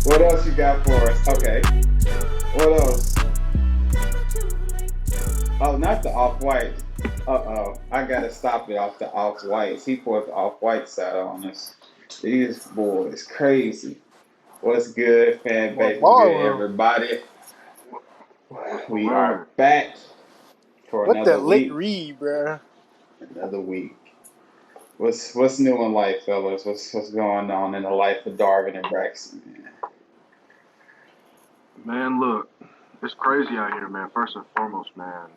What else you got for us? Okay. What else? Oh, not the off white. Uh-oh. I gotta stop it off the off whites. He put the off white side on us. These boys crazy. What's good, fan Well, base? What's good, ballroom. everybody? What's the We are word? back for What another that late week. read, bruh? Another week. What's new in life, fellas? What's going on in the life of Darvin and Braxton? Man? Man, look, it's crazy out here, man. First and foremost, man,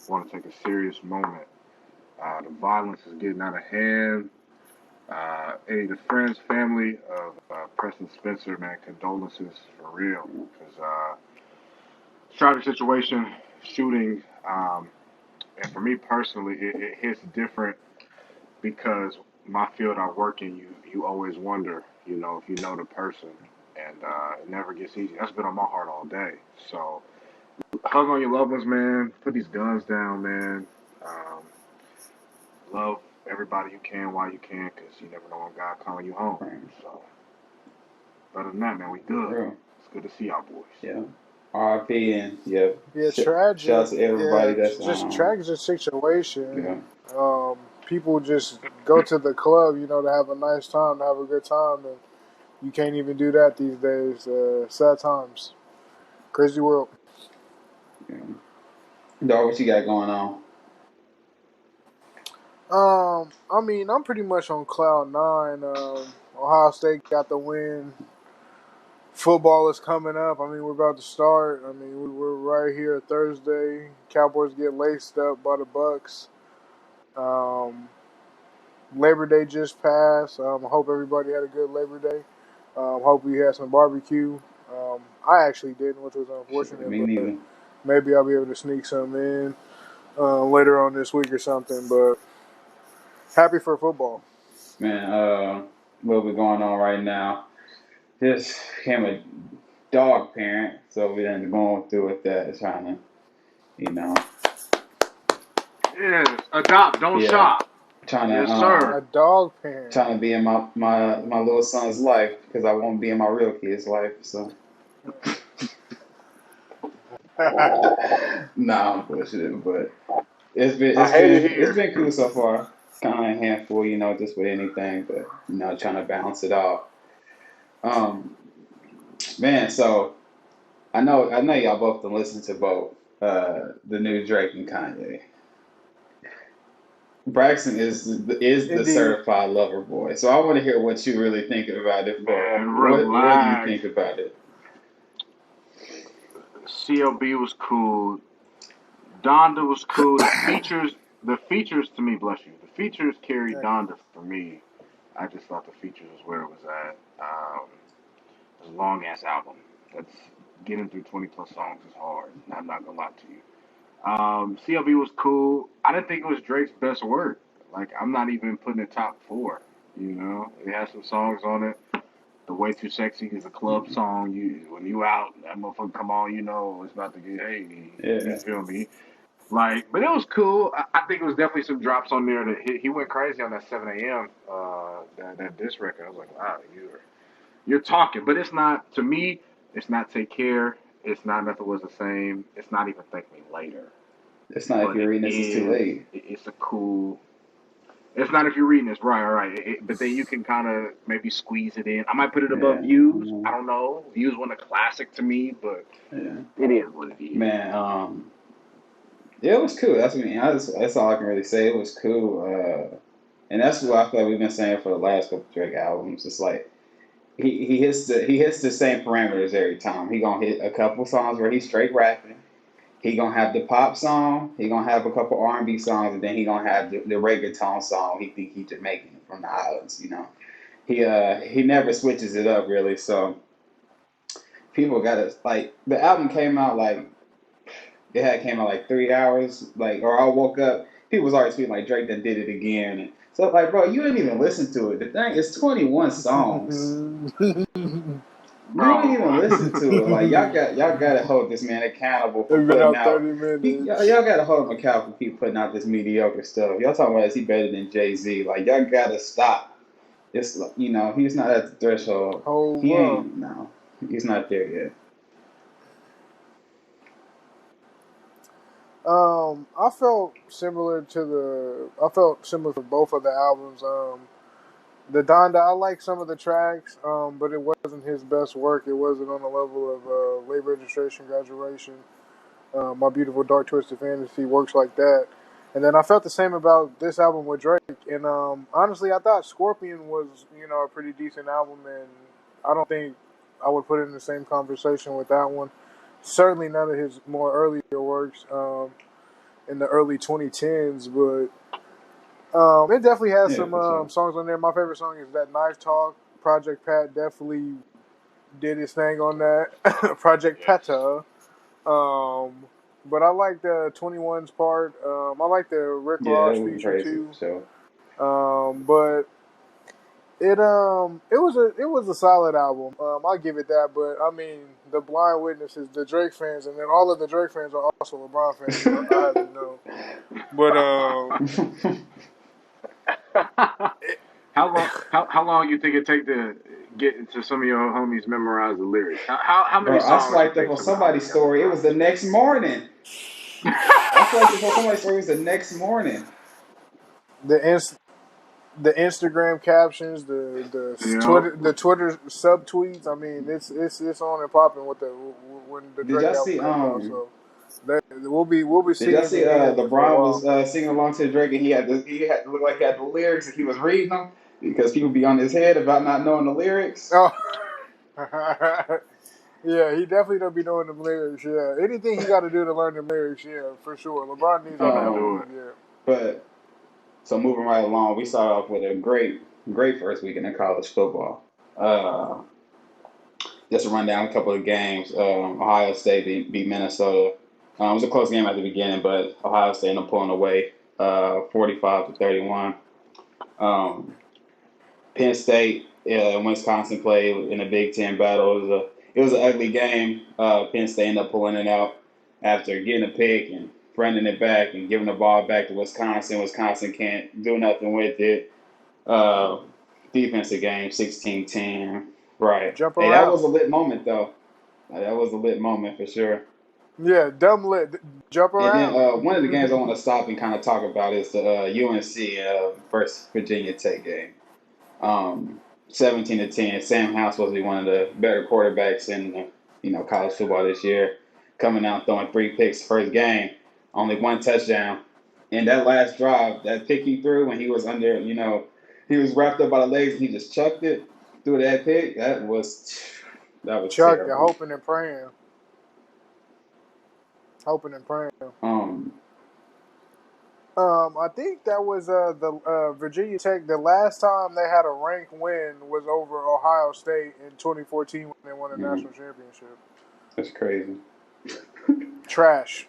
want to take a serious moment. The violence is getting out of hand. Any of the friends, family of Preston Spencer, man, condolences for real. Because tragic situation, shooting, and for me personally, it hits different because my field I work in, you always wonder, if you know the person, and it never gets easy. That's been on my heart all day. So hug on your loved ones, man. Put these guns down, man. Um, love everybody you can while you can, because you never know when God calling you home. Right. So other than that, man, we For good. real. It's good to see y'all boys. Yeah. RIP and yeah. Yeah, Shout out tragic. to everybody Yeah, that's just tragic situation. yeah. People just go to the club, to have a nice time, to have a good time, and you can't even do that these days. Sad times. Crazy world. Yeah. Dog, what you got going on? I'm pretty much on cloud nine. Ohio State got the win. Football is coming up. We're about to start. We're right here Thursday. Cowboys get laced up by the Bucks. Um, Labor Day just passed. I hope everybody had a good Labor Day. Hope we had some barbecue. I actually didn't, which was Shit, unfortunate, me but neither. maybe I'll be able to sneak some in later on this week or something. But happy for football. Man, what we going on right now? Just became a dog parent, so we done going through with that, trying to, you know, Yes, adopt, don't yeah, shop. trying to, Yes, sir. A dog parent. trying to be in my little son's life because I won't be in my real kid's life. So, nah, I'm bullshitting, but it's been I it's hate it been it's here. been cool so far. Kind of a handful, just with anything, but trying to balance it out. Um, man, so I know y'all both done listened to both the new Drake and Kanye. Braxton is the Indeed. certified lover boy, so I want to hear what you really think about it. For Man, what do you relax. think about it? CLB was cool. Donda was cool. The features to me, bless you. The features carried Thank you. Donda for me. I just thought the features was where it was at. It was a long ass album. That's getting through 20 plus songs is hard. I'm not gonna lie to you. CLB was cool. I didn't think it was Drake's best work. Like I'm not even putting it top four. It has some songs on it. The Way Too Sexy is a club song. You when you out, that motherfucker come on. It's about to get hey. You Yeah, feel me? But it was cool. I think it was definitely some drops on there that he went crazy on that 7 a.m. That diss record. I was like, wow, you're talking, but it's not to me. It's not Take Care. It's not Nothing Was the Same. It's not even Thank Me Later. it's not if But you're it reading this, it's too is. late. It's a cool. It's not if you're reading this right, all right. But then you can kind of maybe squeeze it in. I might put it above Yeah, Views. I don't know. Views wasn't a classic to me, but yeah, it is what it is. man. Yeah, it was cool. That's all I can really say. It was cool, and that's what I feel like we've been saying for the last couple Drake albums. It's like he hits the same parameters every time. He gonna hit a couple songs where he's straight rapping. He gonna have the pop song. He gonna have a couple R&B songs, and then he gonna have the reggaeton song. He think he's Jamaican from the islands. He never switches it up really. So people got it. Like the album came out like it had came out like 3 hours. Like or I woke up, people was already tweeting like Drake done did it again. And so like, bro, you didn't even listen to it. The thing is 21 songs. You ain't Bro. even listen to it. Like y'all gotta hold this man accountable for It's been putting out out. 30 Y'all, minutes. y'all gotta hold him accountable for keep putting out this mediocre stuff. Y'all talking about is he better than Jay-Z? Like y'all gotta stop. It's he's not at the threshold. Hold He up. ain't he's not there yet. I felt similar for both of the albums. The Donda, I like some of the tracks, but it wasn't his best work. It wasn't on the level of Late Registration, Graduation, My Beautiful Dark Twisted Fantasy, works like that. And then I felt the same about this album with Drake. And honestly, I thought Scorpion was, a pretty decent album, and I don't think I would put it in the same conversation with that one. Certainly none of his more earlier works in the early 2010s, but it definitely has Yeah, some for sure. songs on there. My favorite song is that Knife Talk. Project Pat definitely did his thing on that. Project Yes. Pata. But I like the 21's part. I like the Rick Yeah, Ross that was feature crazy too. for sure. But it was a solid album. I'll give it that. But I mean, the Blind Witnesses, the Drake fans, and then all of the Drake fans are also LeBron fans. I have to know. But How long you think it take to get into some of your homies memorize the lyrics? How many Bro, I songs it swiped up on takes them to somebody's story. It was memorize the next morning. I swiped up on somebody's story. It was the next morning. the ins- the Instagram captions, the it? Twitter subtweets. I mean, it's on and popping with the when the Did Drake y'all album see comes out. So that we'll be Did y'all seeing see the end for a LeBron was while. singing along to Drake and he had to look like he had the lyrics and he was reading them because people be on his head about not knowing the lyrics. Oh, yeah, he definitely don't be knowing the lyrics. Yeah, anything he got to do to learn the lyrics. Yeah, for sure. LeBron needs all the Gonna help he do Um, it. can get. but so moving right along, we started off with a great first weekend in college football. Uh, just to run down a couple of games. Ohio State beat Minnesota. It was a close game at the beginning, but Ohio State ended up pulling away 45-31. Um, Penn State and Wisconsin played in a Big Ten battle. It was an ugly game. Penn State ended up pulling it out after getting a pick and running it back and giving the ball back to Wisconsin. Wisconsin can't do nothing with it. Uh, Defensive game, 16-10. Right. Jump Hey, that around. was a lit moment, though. That was a lit moment for sure. Yeah, dumb lit. Jump And then around. one of the games I want to stop and kind of talk about is the UNC versus Virginia Tech game. 17-10. Sam Howell's supposed to be one of the better quarterbacks in college football this year. Coming out throwing 3 picks first game, only 1 touchdown. And that last drive, that pick he threw when he was under, he was wrapped up by the legs and he just chucked it through that pick. That was Chuck, you're terrible. hoping and praying. Hoping and praying. Um, I think that was the Virginia Tech. The last time they had a ranked win was over Ohio State in 2014 when they won a yeah, national championship. that's crazy. Trash.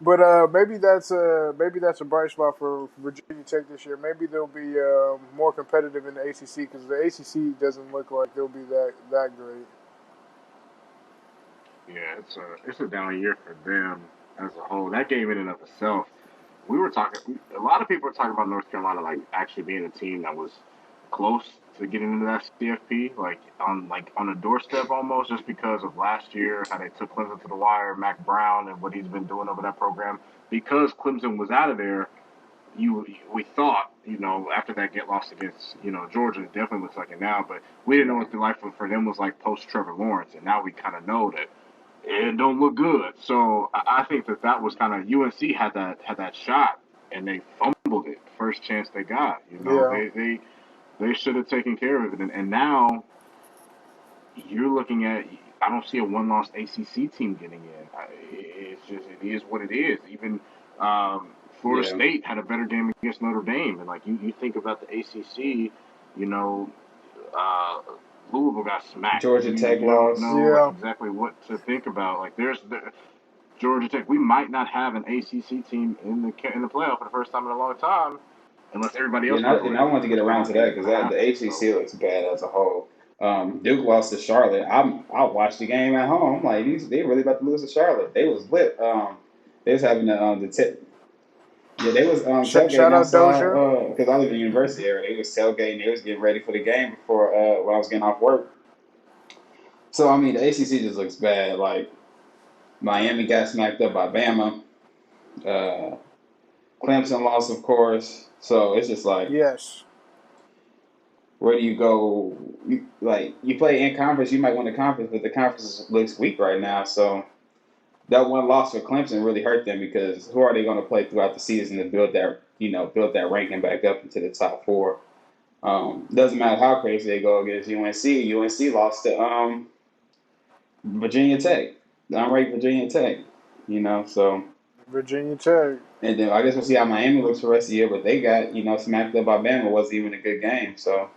But maybe that's a bright spot for Virginia Tech this year. Maybe they'll be more competitive in the ACC because the ACC doesn't look like they'll be that great. Yeah, it's a down year for them as a whole. That game in and of itself, we were talking. A lot of people were talking about North Carolina like actually being a team that was close to getting into that CFP, like on a doorstep almost, just because of last year how they took Clemson to the wire, Mac Brown, and what he's been doing over that program. Because Clemson was out of there, we thought after that get lost against Georgia, it definitely looks like it now, but we didn't know Right. what the life for them was like post Trevor Lawrence, and now we kind of know that it don't look good. So I think that was kind of UNC had that shot and they fumbled it first chance they got. Yeah, They should have taken care of it, and now you're looking at. I don't see a one-loss ACC team getting in. It's just it is what it is. Even Florida Yeah. State had a better game against Notre Dame, and like you think about the ACC, you know, uh, Louisville got smacked. Georgia Tech You don't lost. know like Yeah. exactly what to think about. Like Georgia Tech. We might not have an ACC team in the playoff for the first time in a long time, unless everybody Yeah, else and goes I 11. want to get Which I around don't to think that is because going to the happen. So ACC looks bad as a whole. Duke lost to Charlotte. I watched the game at home. I'm like, they really about to lose to Charlotte. They was lit. They was having yeah, they was tailgating Shout out Dozier. outside because I live in the university area. They was tailgating. They was getting ready for the game before when I was getting off work. So I mean, the ACC just looks bad. Like Miami got smacked up by Bama. Uh, Clemson lost, of course. So it's just like, Yes. where do you go? You play in conference, you might win the conference, but the conference looks weak right now. So that one loss for Clemson really hurt them because who are they going to play throughout the season to build that ranking back up into the top four? Doesn't matter how crazy they go against UNC. UNC lost to Virginia Tech, the unranked Virginia Tech. So Virginia Tech. and then I guess we'll see how Miami looks for the rest of the year. But they got smacked up by Bama. It wasn't even a good game. So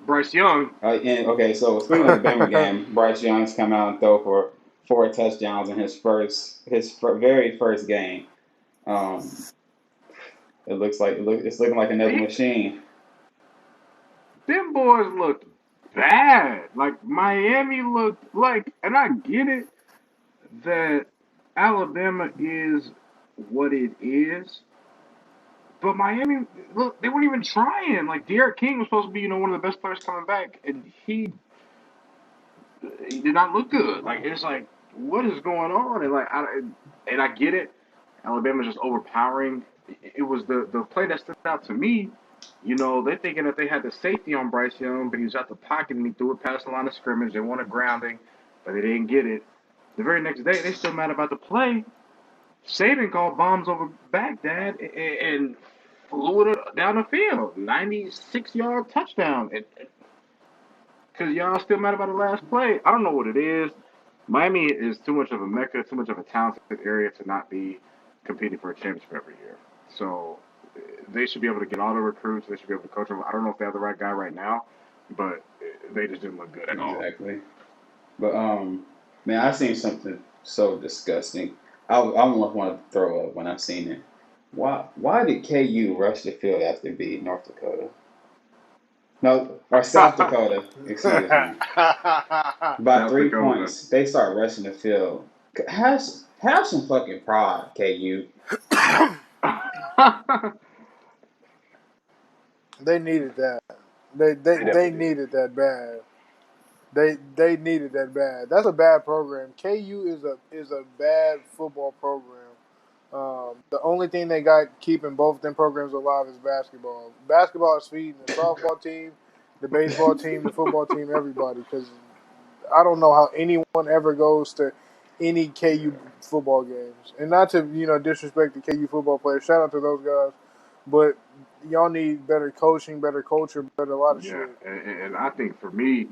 Bryce Young. and okay, so speaking of the Bama game, Bryce Young's come out and throw for 4 touchdowns in very first game. Um, it's looking like another machine. Them boys looked bad. Like Miami looked like, and I get it that Alabama is what it is, but Miami look they weren't even trying. Like Derek King was supposed to be one of the best players coming back, and he did not look good. Like it's like what is going on? And I get it. Alabama's just overpowering. It was the play that stood out to me. They're thinking that they had the safety on Bryce Young, but he was out the pocket and he threw it past the line of scrimmage. They wanted grounding, but they didn't get it. The very next day, they still mad about the play. Saban called bombs over Baghdad and flew it down the field, 96-yard touchdown. Because y'all still mad about the last play. I don't know what it is. Miami is too much of a mecca, too much of a talented area to not be competing for a championship every year. So they should be able to get all the recruits. They should be able to coach them. I don't know if they have the right guy right now, but they just didn't look good at all. Exactly. But man, I seen something so disgusting. I almost wanted to throw up when I seen it. Why did KU rush the field after beating North Dakota? No, or South Dakota, excuse me, by South 3 points. Dakota. They start rushing the field. Have some fucking pride, KU. They needed that. They They definitely did. needed that bad. They needed that bad. That's a bad program. KU is a bad football program. The only thing they got keeping both them programs alive is basketball. Basketball is feeding the softball team, the baseball team, the football team, everybody. Because I don't know how anyone ever goes to any KU football games. And not to disrespect the KU football players. Shout out to those guys, but y'all need better coaching, better culture, better a lot of Yeah, shit. and I think for me,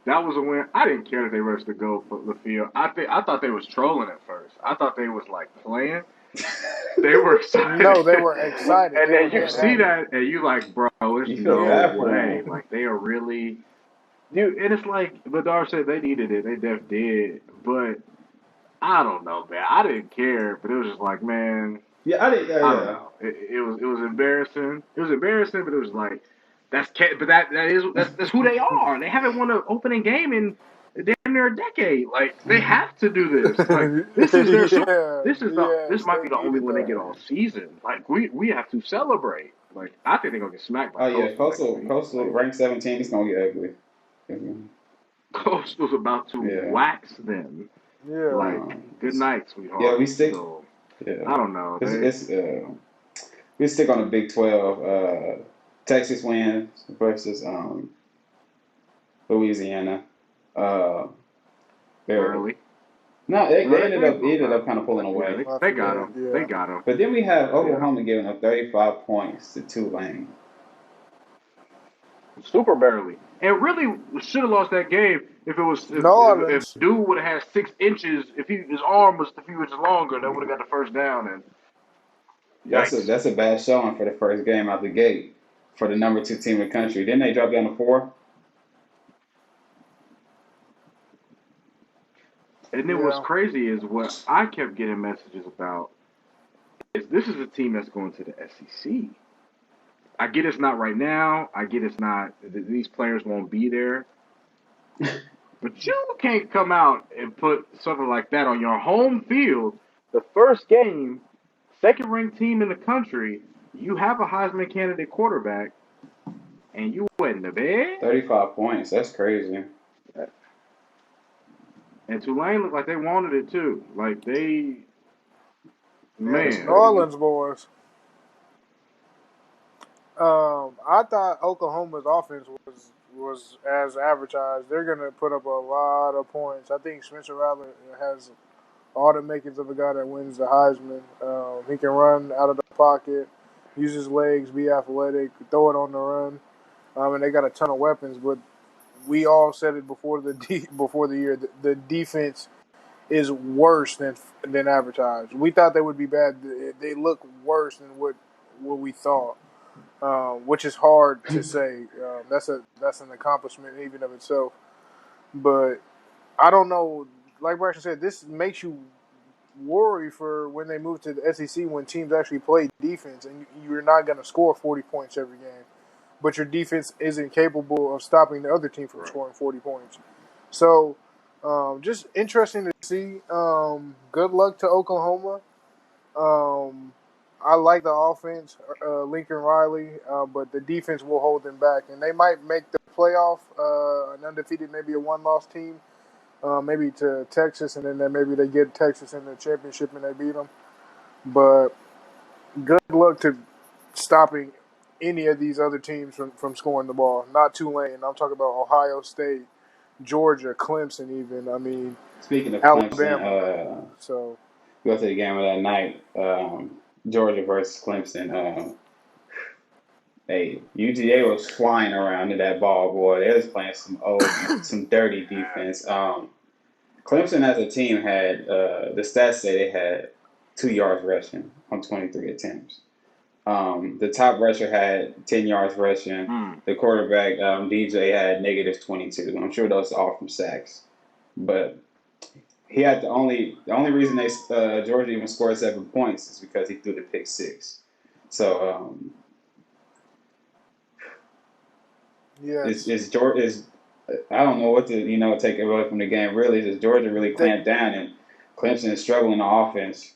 that was a win. I didn't care that they rushed the goal for the field. I thought they was trolling at first. I thought they was like playing. They were excited. No, they were excited. And They were then you dead see happy. that, and you like, bro, there's You feel no Yeah. bad for way. them. Like they are really, dude. And it's like Vidar said, they needed it. They def did. But I don't know, man. I didn't care, but it was just like, man, Yeah, I did. I don't Yeah, know. It was embarrassing. It was embarrassing, but it was like but that's who they are. They haven't won an opening game in damn near a decade. Like they have to do this. Like this is their super. Yeah. This Yes, might be they the only needed one they that. get all season. Like we have to celebrate. Like I think they're gonna get smacked by Oh yeah, Coastal next week. Coastal Like ranked 17. It's gonna get ugly. Coastal's about to Yeah. wax them. Yeah. Like good night, Yeah, sweetheart. we stick. So Yeah, I don't know. we stick on the Big 12. Texas wins versus Louisiana. Uh, barely. Early. No, No, they ended up kind of pulling yeah, away. I they got forget. him. They Yeah. got him. But then we have Yeah. Oklahoma giving up 35 points to Tulane. Super barely. And really should have lost that game if it was New if Orleans. dude would have had 6 inches, if his arm was a few inches longer, that would have got the first down and yikes. That's a bad showing for the first game out the gate. for the number 2 team in the country. Didn't they drop down to 4? And then what's Yeah. crazy is what I kept getting messages about is this is a team that's going to the SEC. I get it's not right now. I get it's not. These players won't be there. But you can't come out and put something like that on your home field. The first game, second ranked team in the country. You have a Heisman candidate quarterback, and you went in the bed. 35 points. That's crazy. And Tulane looked like they wanted it too. Like they, Yeah, That's the New man. crazy. Orleans boys. I thought Oklahoma's offense was as advertised. They're gonna put up a lot of points. I think Spencer Rattler has all the makings of a guy that wins the Heisman. He can run out of the pocket, use his legs, be athletic, throw it on the run. And they got a ton of weapons. But we all said it before before the year. The defense is worse than advertised. We thought they would be bad. They look worse than what we thought, which is hard to say. That's an accomplishment even of itself. But I don't know. Like Braxton said, this makes you worry for when they move to the SEC when teams actually play defense and you're not going to score 40 points every game, but your defense isn't capable of stopping the other team from Right. scoring 40 points. So, just interesting to see. Good luck to Oklahoma. Um, I like the offense, Lincoln Riley, but the defense will hold them back, and they might make the playoff, an undefeated, maybe a one-loss team, maybe to Texas, and then maybe they get Texas in the championship and they beat them. But good luck to stopping any of these other teams from scoring the ball. Not Tulane. I'm talking about Ohio State, Georgia, Clemson, even. I mean, Speaking of Clemson, Alabama. So go to the game of that night. Georgia versus Clemson. Hey, UGA was flying around to that ball, boy. They was playing some dirty defense. Clemson as a team had the stats say they had 2 yards rushing on 23 attempts. The top rusher had 10 yards rushing. Mm. The quarterback DJ had -22. I'm sure those are all from sacks, but he had the only reason they Georgia even scored 7 points is because he threw the pick six. So yes, is Georgia is I don't know what to take away from the game. Really, is Georgia really they clamped down and Clemson is struggling on offense?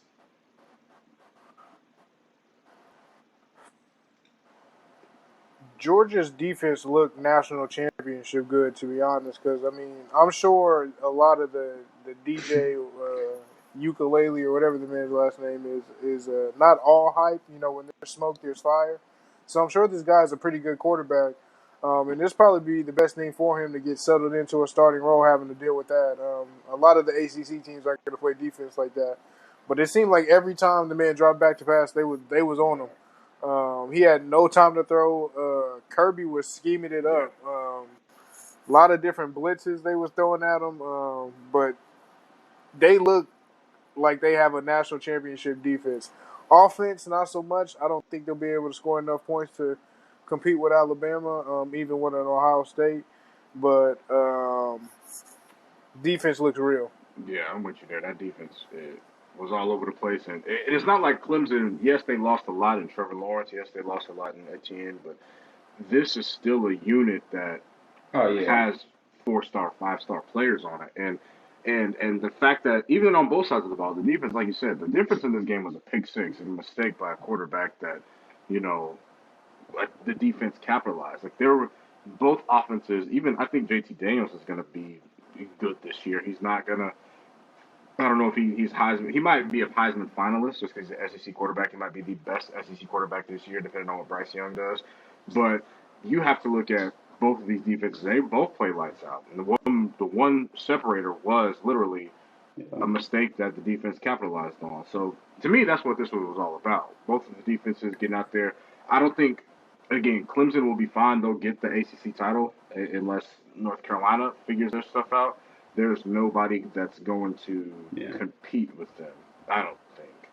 Georgia's defense looked national championship good, to be honest. Because I mean, I'm sure a lot of the DJ ukulele or whatever the man's last name is not all hype. You know, when there's smoke, there's fire. So I'm sure this guy's a pretty good quarterback, and this probably be the best thing for him to get settled into a starting role, having to deal with that. A lot of the ACC teams aren't going to play defense like that, but it seemed like every time the man dropped back to pass, they was on him. He had no time to throw. Kirby was scheming it up. A lot of different blitzes they was throwing at him, but they look like they have a national championship defense. Offense, not so much. I don't think they'll be able to score enough points to compete with Alabama, even with an Ohio State. But defense looks real. Yeah, I'm with you there. That defense was all over the place, and it's not like Clemson. Yes, they lost a lot in Trevor Lawrence. Yes, they lost a lot in Etienne, but this is still a unit that Oh yeah, has 4-star, 5-star players on it, and the fact that even on both sides of the ball, the defense, like you said, the difference in this game was a pick six and a mistake by a quarterback that, you know, like the defense capitalized. Like there were both offenses. Even I think JT Daniels is going to be good this year. He's not gonna. I don't know if he's Heisman. He might be a Heisman finalist just because he's an SEC quarterback. He might be the best SEC quarterback this year, depending on what Bryce Young does. But you have to look at both of these defenses. They both play lights out. And the one separator was literally yeah. a mistake that the defense capitalized on. So to me, that's what this one was all about. Both of the defenses getting out there. I don't think, again, Clemson will be fine. They'll get the ACC title unless North Carolina figures their stuff out. There's nobody that's going to Yeah. compete with them. I don't think,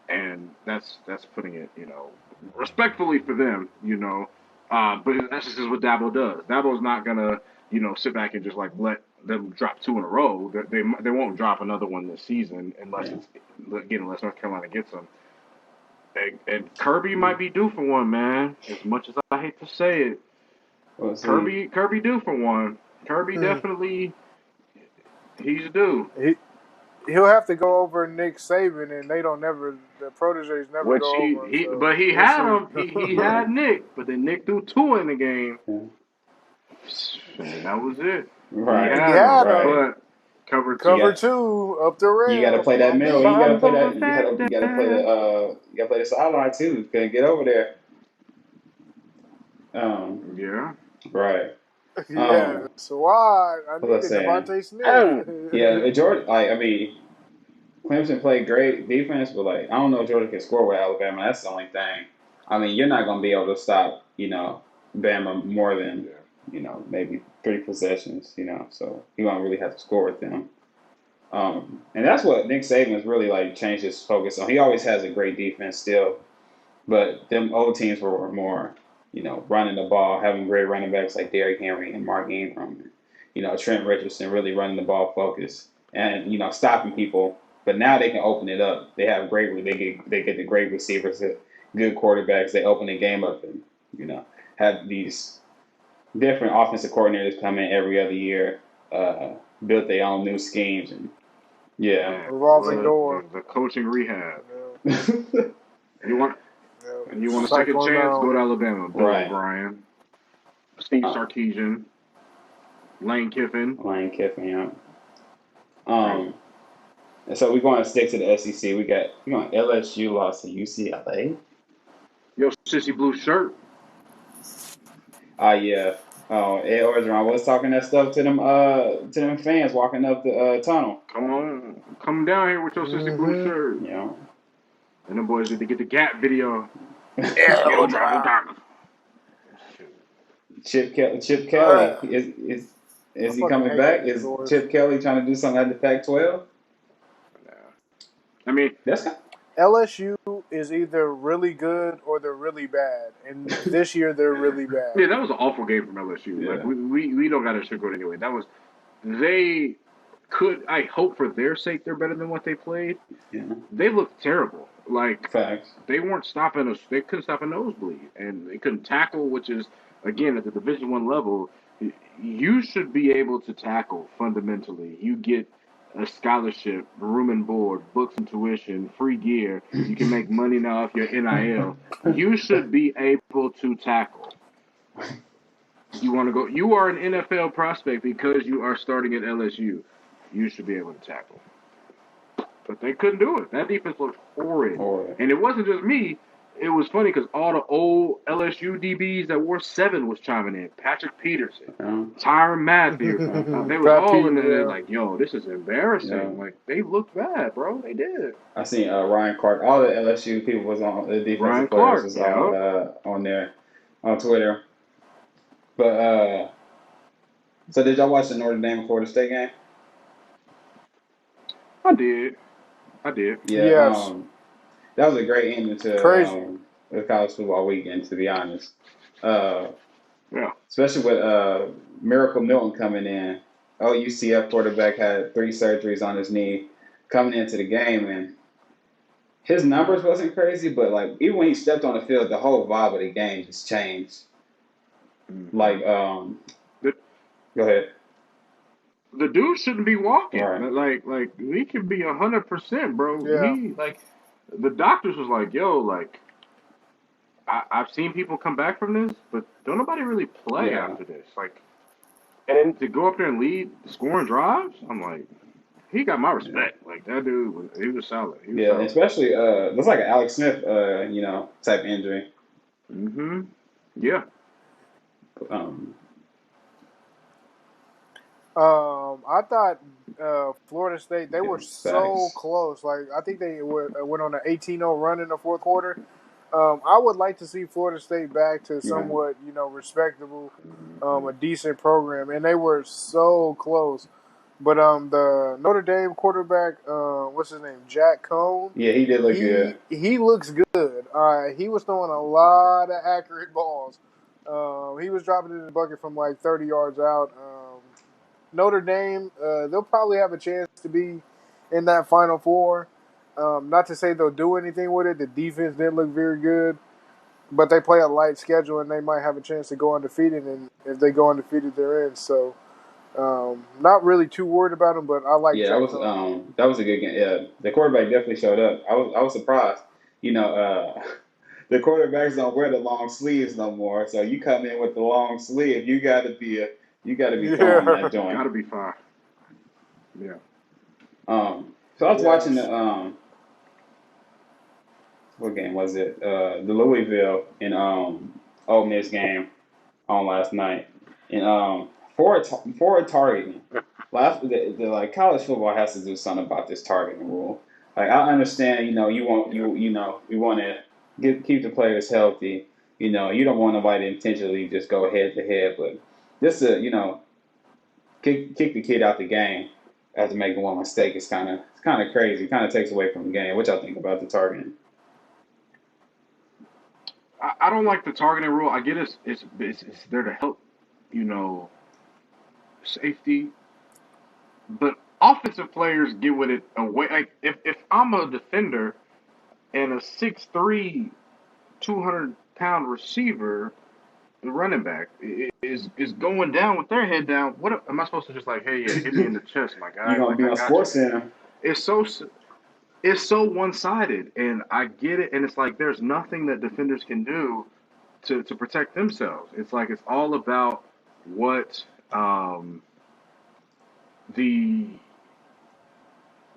and that's putting it, respectfully for them. But that's just what Dabo does. Dabo's not gonna, sit back and just like let them drop 2 in a row. They won't drop another one this season unless unless North Carolina gets them. And Kirby might be due for one, man. As much as I hate to say it, Kirby due for one. Kirby definitely, he's due. He'll have to go over Nick Saban, and the proteges never Which go over him. So but he we'll had see. him. He had Nick, but then Nick threw 2 in the game. And that was it. Right. He had him. But cover 2 up the rail. You got to play that middle. You got to play that. You got to play the. You got to play the sideline too. Couldn't get over there. Yeah. Right. Yeah. So why? I needed Devontae Smith. Yeah, Georgia. Clemson played great defense, but I don't know if Georgia can score with Alabama. That's the only thing. You're not going to be able to stop, Bama more than, maybe 3 possessions, so you're going to really have to score with them. And that's what Nick Saban has really changed his focus on. He always has a great defense still, but them old teams were more, running the ball, having great running backs like Derrick Henry and Mark Ingram, Trent Richardson really running the ball focused and stopping people. But now they can open it up. They have they get the great receivers, the good quarterbacks. They open the game up and have these different offensive coordinators come in every other year, build their own new schemes and revolving door. The coaching rehab. You want a second chance? Go to Alabama. Bill O'Brien, Steve Sarkisian, Lane Kiffin. Yeah. And so we're going to stick to the SEC. We got LSU lost to UCLA. Yo, sissy blue shirt. Yeah. Oh, Ed Orgeron was talking that stuff to them fans walking up the tunnel. Come down here with your sissy blue shirt. Yeah. And them boys need to get the Gap video. Chip Kelly is he coming back? Is Chip Kelly trying to do something at the Pac-12? I mean, LSU is either really good or they're really bad, and this year they're really bad. Yeah, that was an awful game from LSU. Yeah. We don't got to sugarcoat anyway. I hope for their sake they're better than what they played. Yeah. They looked terrible. Facts. They weren't stopping us. They couldn't stop a nosebleed, and they couldn't tackle, which is again at the Division I level. You should be able to tackle fundamentally. You get a scholarship, room and board, books and tuition, free gear. You can make money now off your NIL. You should be able to tackle. You want to go? You are an NFL prospect because you are starting at LSU. You should be able to tackle. But they couldn't do it. That defense looked horrid. And it wasn't just me. It was funny because all the old LSU DBs that wore 7 was chiming in. Patrick Peterson, Tyrann Matthew. They were all in there like, yo, this is embarrassing. Yeah. They looked bad, bro. They did. I seen Ryan Clark. All the LSU people was on the defensive players was on there on Twitter. But so did y'all watch the Notre Dame Florida State game? I did. Yeah. Yes. That was a great ending to the college football weekend, to be honest. Especially with Miracle Milton coming in. UCF quarterback had 3 surgeries on his knee coming into the game, and his numbers wasn't crazy, but even when he stepped on the field, the whole vibe of the game just changed. Go ahead. The dude shouldn't be walking. Right. Like he can be 100%, bro. Yeah. He the doctors was like, yo, I've seen people come back from this, but don't nobody really play after this. And then to go up there and lead scoring drives, I'm like, he got my respect. That dude, he was solid. Solid. Especially looks like an Alex Smith, type injury. Mm-hmm. Yeah. I thought Florida State, they were so close. I think they went on an 18-0 run in the fourth quarter. I would like to see Florida State back to somewhat, respectable, a decent program, and they were so close. But the Notre Dame quarterback, what's his name, Jack Cohn? Yeah, he did look good. He looks good. He was throwing a lot of accurate balls. He was dropping it in the bucket from like 30 yards out. Notre Dame, they'll probably have a chance to be in that Final Four. Not to say they'll do anything with it. The defense didn't look very good, but they play a light schedule and they might have a chance to go undefeated. And if they go undefeated, they're in. So, not really too worried about them. But I like Yeah, Jack Coan. that was a good game. Yeah, the quarterback definitely showed up. I was surprised. You know, the quarterbacks don't wear the long sleeves no more. So you come in with the long sleeve, you got to be throwing Yeah. that joint. Gotta be fine. Yeah. So I was watching Yes. the what game was it? The Louisville and Ole Miss game on last night, and for targeting. Last the like college football has to do something about this targeting rule. Like I understand, Yeah. you want to keep the players healthy. You don't want nobody to intentionally just go head to head, but just to kick the kid out the game after making one mistake is kind of crazy. Kind of takes away from the game. What y'all think about the targeting? I don't like the targeting rule. I get it's there to help, you know, safety, but offensive players get with it away. Like if I'm a defender and a 6'3", 200-pound receiver, the running back is going down with their head down. What am I supposed to just like? Hey, yeah, hit me in the chest, my You guy. gonna Like be I on got you. Sports Center? It's so it's so one sided, and I get it. And it's like there's nothing that defenders can do to protect themselves. It's like it's all about what the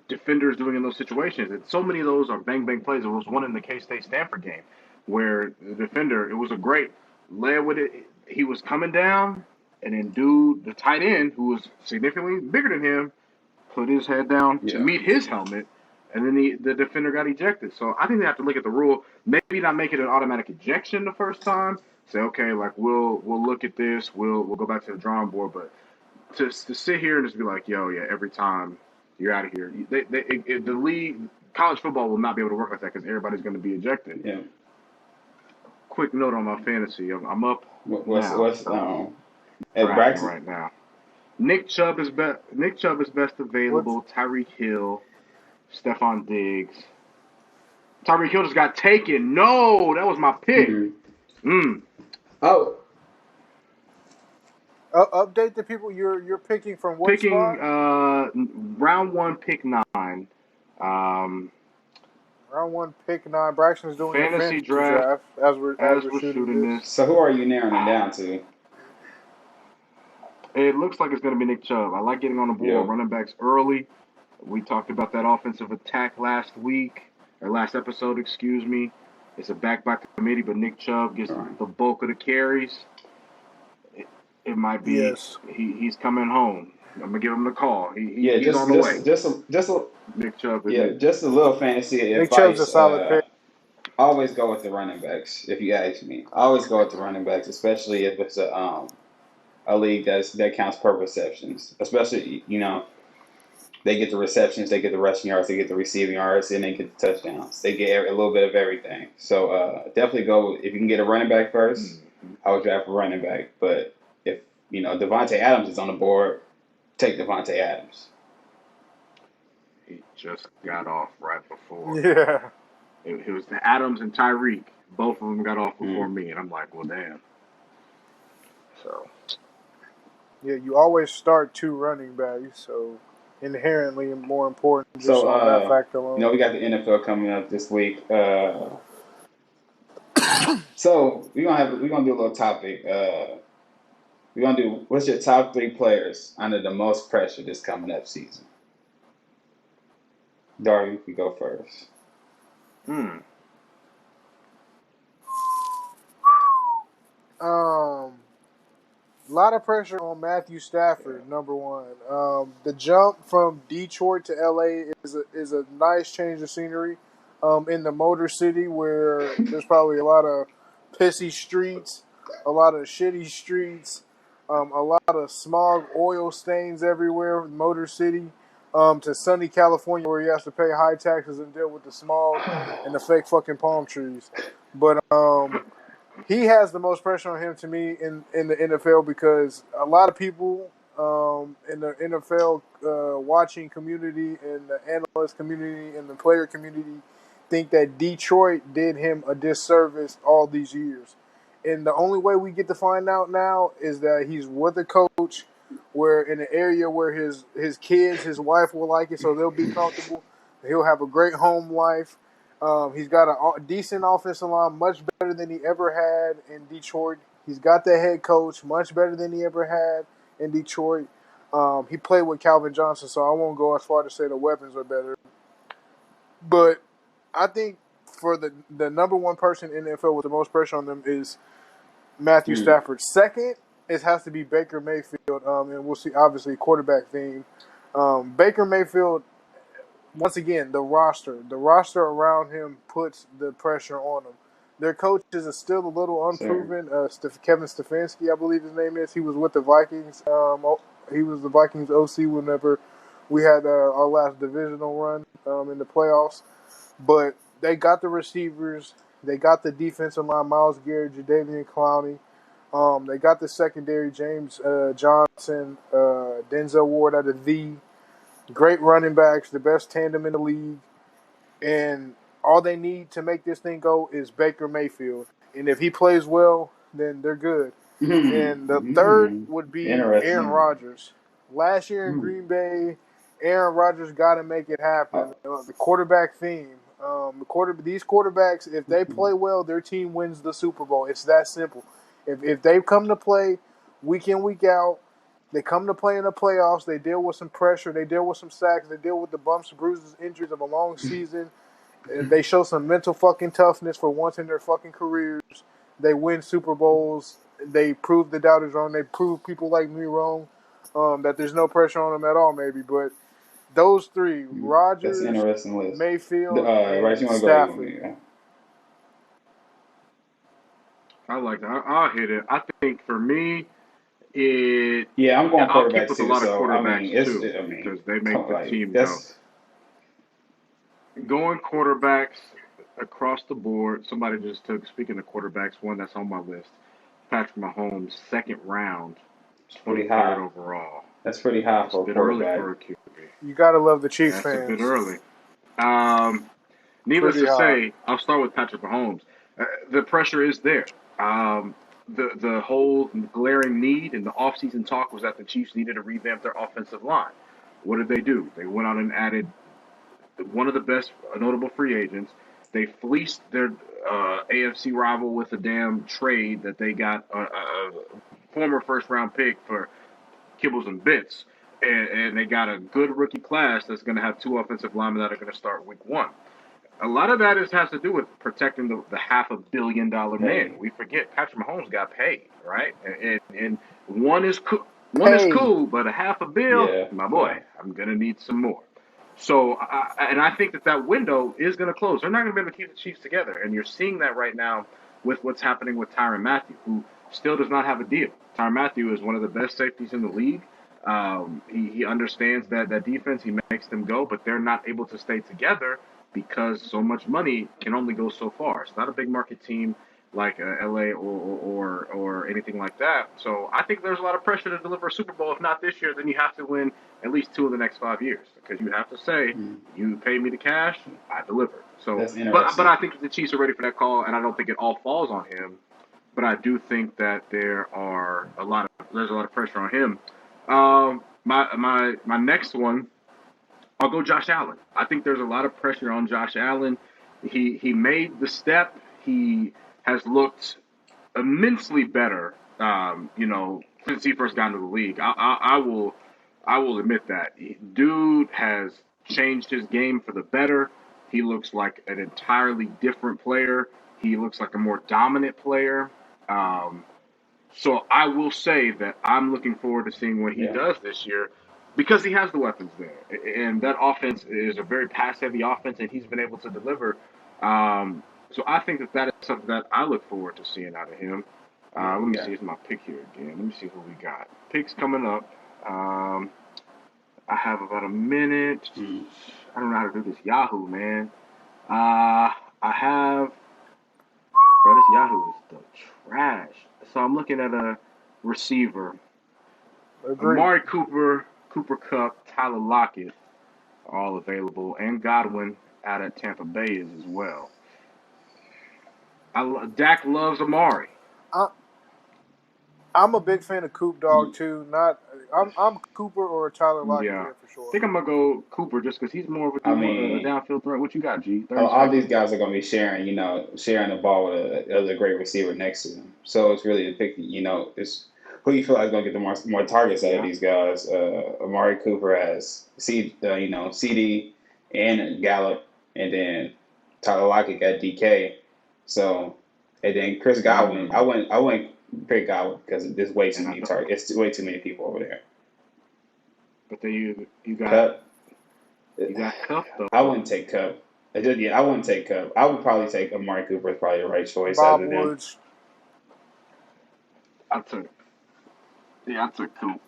defenders doing in those situations. And so many of those are bang bang plays. There was one in the K State Stanford game where the defender, it was a great led with it. He was coming down, and then dude, the tight end, who was significantly bigger than him, put his head down to Yeah, meet his helmet, and then the defender got ejected. So I think they have to look at the rule. Maybe not make it an automatic ejection the first time. Say, okay, like we'll look at this. We'll go back to the drawing board. But to sit here and just be like, yo, yeah, every time you're out of here, the league, college football will not be able to work like that because everybody's going to be ejected. yeah. Quick note on my fantasy. I'm up now. What's at Bragging Braxton? right now. Nick Chubb is best. Nick Chubb is best What's available. Tyreek Hill, Stephon Diggs. Tyreek Hill just got taken. No, that was my pick. Mm-hmm. Mm. Oh, update the people? You're picking from what Picking spot? round one, pick 9. Um, Round one, pick 9. Braxton's doing the fantasy fantasy draft draft as as we're we're shooting shooting this. this. so who are you narrowing it down to? It looks like it's going to be Nick Chubb. I like getting on the Yeah. board. Running backs early. We talked about that offensive attack last week, or last episode, excuse me. It's a back by committee, but Nick Chubb gets All right. the bulk of the carries. It might be Yes. he's coming home. I'm gonna give him the call. Yeah, He's on the way. just Nick Chubb is yeah, it. just a little fantasy Nick Chubb's a advice. solid pick. Always go with the running backs. If you ask me, always go with the running backs, especially if it's a league that counts per receptions. Especially they get the receptions, they get the rushing yards, they get the receiving yards, and they get the touchdowns. They get a little bit of everything. So definitely go if you can get a running back first. Mm-hmm. I would draft a running back, but if Devontae Adams is on the board, take Devontae Adams. He just got off right before. Yeah. It was Adams and Tyreek. Both of them got off before Mm. me, and I'm like, well, damn. So Yeah, you always start 2 running backs, so inherently more important just So on that fact we alone. got the NFL coming up this week. So we're gonna do a little topic. We're gonna do what's your top 3 players under the most pressure this coming up season. Darby, you can go first. hmm. Um, a lot of pressure on Matthew Stafford, number one. The jump from Detroit to LA is a nice change of scenery. In the Motor City, where there's probably a lot of pissy streets, a lot of shitty streets, a lot of smog, oil stains everywhere. Motor City, to sunny California, where he has to pay high taxes and deal with the smog and the fake fucking palm trees. But he has the most pressure on him to me in the NFL because a lot of people in the NFL watching community and the analyst community and the player community think that Detroit did him a disservice all these years. And the only way we get to find out now is that he's with a coach where in an area where his kids, his wife will like it, so they'll be comfortable. He'll have a great home life. He's got a decent offensive line, much better than he ever had in Detroit. He's got the head coach, much better than he ever had in Detroit. He played with Calvin Johnson, so I won't go as far to say the weapons are better. But I think for the number one person in the NFL with the most pressure on them is Matthew Stafford. Second, it has to be Baker Mayfield, and we'll see, obviously, quarterback theme. Baker Mayfield, once again, the roster around him puts the pressure on him. Their coaches are still a little unproven. Kevin Stefanski, I believe his name is. He was with the Vikings. He was the Vikings OC whenever we had our last divisional run in the playoffs. But they got the receivers. They got the defensive line, Myles Garrett, Jadeveon Clowney. They got the secondary, James Johnson, Denzel Ward out of the great running backs, the best tandem in the league. And all they need to make this thing go is Baker Mayfield. And if he plays well, then they're good. And the third would be Aaron Rodgers. Last year in Green Bay, Aaron Rodgers got to make it happen. The quarterback theme. These quarterbacks, if they play well, their team wins the Super Bowl. It's that simple. If they come to play week in, week out, they come to play in the playoffs, they deal with some pressure, they deal with some sacks, they deal with the bumps, bruises, injuries of a long season. They show some mental fucking toughness for once in their fucking careers. They win Super Bowls. They prove the doubters wrong. They prove people like me wrong, that there's no pressure on them at all, maybe. But those three, Rodgers, That's an interesting list. Mayfield, Right, you and want to Stafford. I like that. I'll hit it. I think for me, I'm going I'll keep quarterback with a too. lot of So quarterbacks too because they make the team go. that's Going quarterbacks across the board. Somebody just took, speaking of quarterbacks, one that's on my list, Patrick Mahomes, second round, pretty 23rd high. overall. That's pretty high for a quarterback. Early for a QB. You gotta love the Chiefs That's fans. a bit early. Needless to say, I'll start with Patrick Mahomes. The pressure is there. The whole glaring need in the offseason talk was that the Chiefs needed to revamp their offensive line. What did they do? They went out and added one of the best notable free agents. They fleeced their AFC rival with a damn trade that they got a former first-round pick for kibbles and bits. And they got a good rookie class that's going to have two offensive linemen that are going to start week one. A lot of that has to do with protecting the $500 million man. We forget Patrick Mahomes got paid, right? And one is cool. One is cool, but $500 million, my boy, I'm gonna need some more. So, I think that window is going to close. They're not going to be able to keep the Chiefs together, and you're seeing that right now with what's happening with Tyrann Mathieu, who still does not have a deal. Tyrann Mathieu is one of the best safeties in the league. He understands that defense. He makes them go, but they're not able to stay together because so much money can only go so far. It's not a big market team like LA or anything like that. So I think there's a lot of pressure to deliver a Super Bowl. If not this year, then you have to win at least 2 of the next 5 years because you have to say, you pay me the cash, I deliver. So, but I think the Chiefs are ready for that call, and I don't think it all falls on him. But I do think that there's a lot of pressure on him. My next one, I'll go Josh Allen. I think there's a lot of pressure on Josh Allen. He made the step. He has looked immensely better, since he first got into the league. I will admit that. Dude has changed his game for the better. He looks like an entirely different player. He looks like a more dominant player. So I will say that I'm looking forward to seeing what he does this year because he has the weapons there. And that offense is a very pass-heavy offense, and he's been able to deliver. So I think that is something that I look forward to seeing out of him. Let me see. It's my pick here again. Let me see who we got. Picks coming up. I have about a minute. I don't know how to do this Yahoo, man. I have Bro, this Yahoo is the trash. So I'm looking at a receiver. Agreed. Amari Cooper, Cooper Cup, Tyler Lockett, all available, and Godwin out at Tampa Bay is as well. Dak loves Amari. I, I'm a big fan of Coop Dog too. Not I'm Cooper or Tyler Lockett Yeah. here for I sure. think I'm gonna go Cooper just because he's more of I a mean, downfield threat. What you got, G? 30 all these seconds. guys are going to be sharing, sharing the ball with another great receiver next to them. So it's really depicting, it's who you feel like is going to get the more targets out of Yeah. these guys. Amari Cooper has CD and Gallup, and then Tyler Lockett got DK. So, and then Chris Godwin. Mm. I wouldn't pick Godwin because there's way too And I many thought, targets. It's way too many people over there. but then you got Cup. Cup I though. wouldn't take Cup. I wouldn't take Cup. I would probably take Amari Cooper is probably the right choice out Bob of them. Woods. I took I took Coop.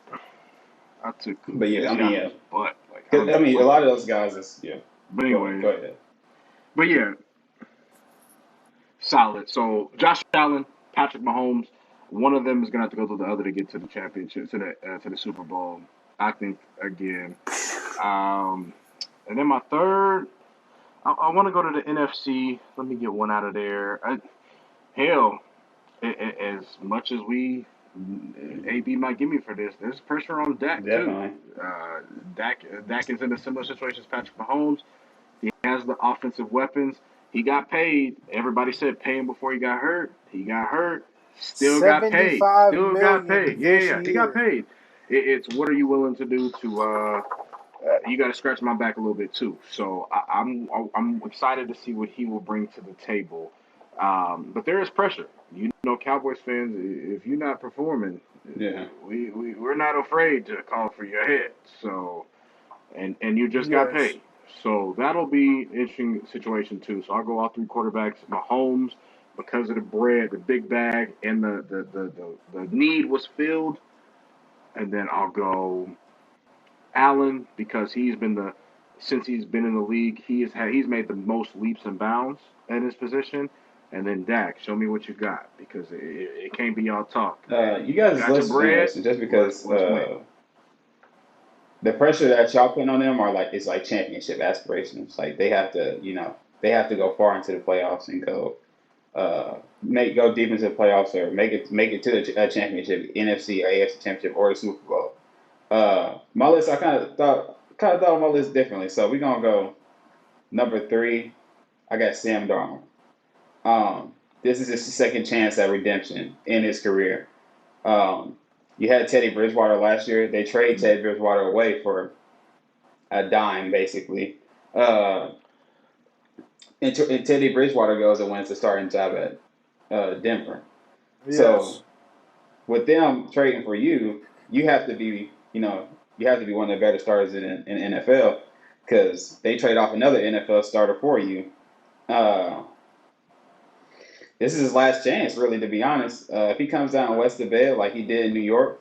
I took Coop. But yeah, This I mean, Yahoo's yeah. butt. Like I 'Cause, don't I know mean, a what lot they're of those doing. guys is yeah. But Go anyways, ahead. but yeah, solid. So Josh Allen, Patrick Mahomes, one of them is gonna have to go to the other to get to the championship, to the Super Bowl. I think again. And then my third, I want to go to the NFC. Let me get one out of there. Hell, as much as AB might give me for this, there's pressure on Dak too. Definitely. Uh, Dak is in a similar situation as Patrick Mahomes. He has the offensive weapons. He got paid. Everybody said pay him before he got hurt. He got hurt. Still got paid. 75 Still got million paid. this Yeah. He got year. paid. It's what are you willing to do to you got to scratch my back a little bit too. So I'm excited to see what he will bring to the table. But there is pressure. Cowboys fans, if you're not performing, Yeah. we're not afraid to call for your head. So and you just got Yes. paid. So that'll be an interesting situation too. So I'll go all three quarterbacks. Mahomes, because of the bread, the big bag, and the need was filled. And then I'll go Allen because since he's been in the league, he's made the most leaps and bounds at his position. And then Dak, show me what you got because it can't be all talk. You guys' Got your list is bread, interesting just because let's win. the pressure that y'all putting on them is like championship aspirations. Like they have to go far into the playoffs and go deep into the playoffs or make it to a championship, NFC or AFC championship or the Super Bowl. My list, I kind of thought of my list differently. So we're gonna go number 3. I got Sam Darnold. This is his second chance at redemption in his career. Um, you had Teddy Bridgewater last year. They trade Teddy Bridgewater away for a dime, basically. Uh, and Teddy Bridgewater goes and wins the starting job at Denver. Yes. So with them trading for you, you have to be one of the better starters in NFL because they trade off another NFL starter for you. Uh, this is his last chance, really, to be honest. If he comes down west of bed like he did in New York,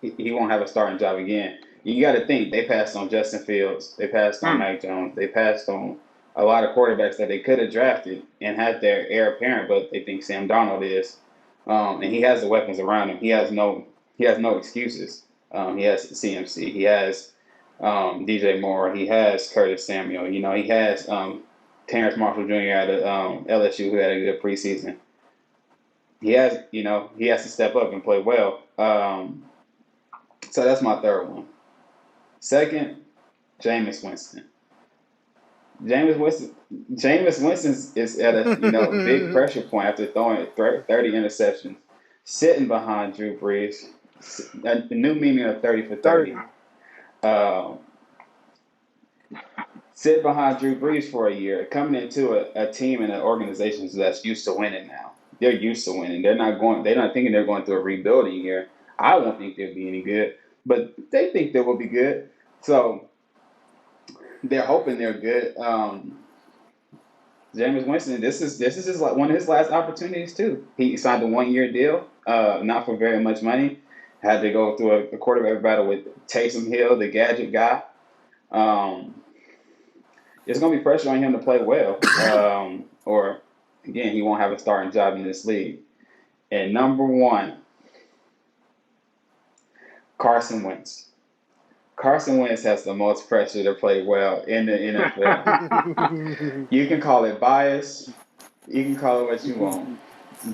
he won't have a starting job again. You got to think they passed on Justin Fields, they passed on Hmm. Mac Jones, they passed on a lot of quarterbacks that they could have drafted and had their heir apparent, but they think Sam Darnold is, and he has the weapons around him. He has no excuses. He has CMC, he has DJ Moore, he has Curtis Samuel. He has Terrence Marshall Jr. out of LSU who had a good preseason. He has to step up and play well. So that's my third one. Second, Jameis Winston. Jameis Winston. Jameis Winston is at a big pressure point after throwing 30 interceptions, sitting behind Drew Brees. A new meaning of 30 for 30. Uh, Sit behind Drew Brees for a year, coming into a team and an organization that's used to winning now. They're used to winning. They're not thinking they're going through a rebuilding year. I won't think they'll be any good, but they think they will be good. So they're hoping they're good. Jameis Winston, this is one of his last opportunities too. He signed a 1-year deal, not for very much money. Had to go through a quarterback battle with Taysom Hill, the gadget guy. There's going to be pressure on him to play well, or again, he won't have a starting job in this league. And number one, Carson Wentz. Carson Wentz has the most pressure to play well in the NFL. You can call it bias, you can call it what you want,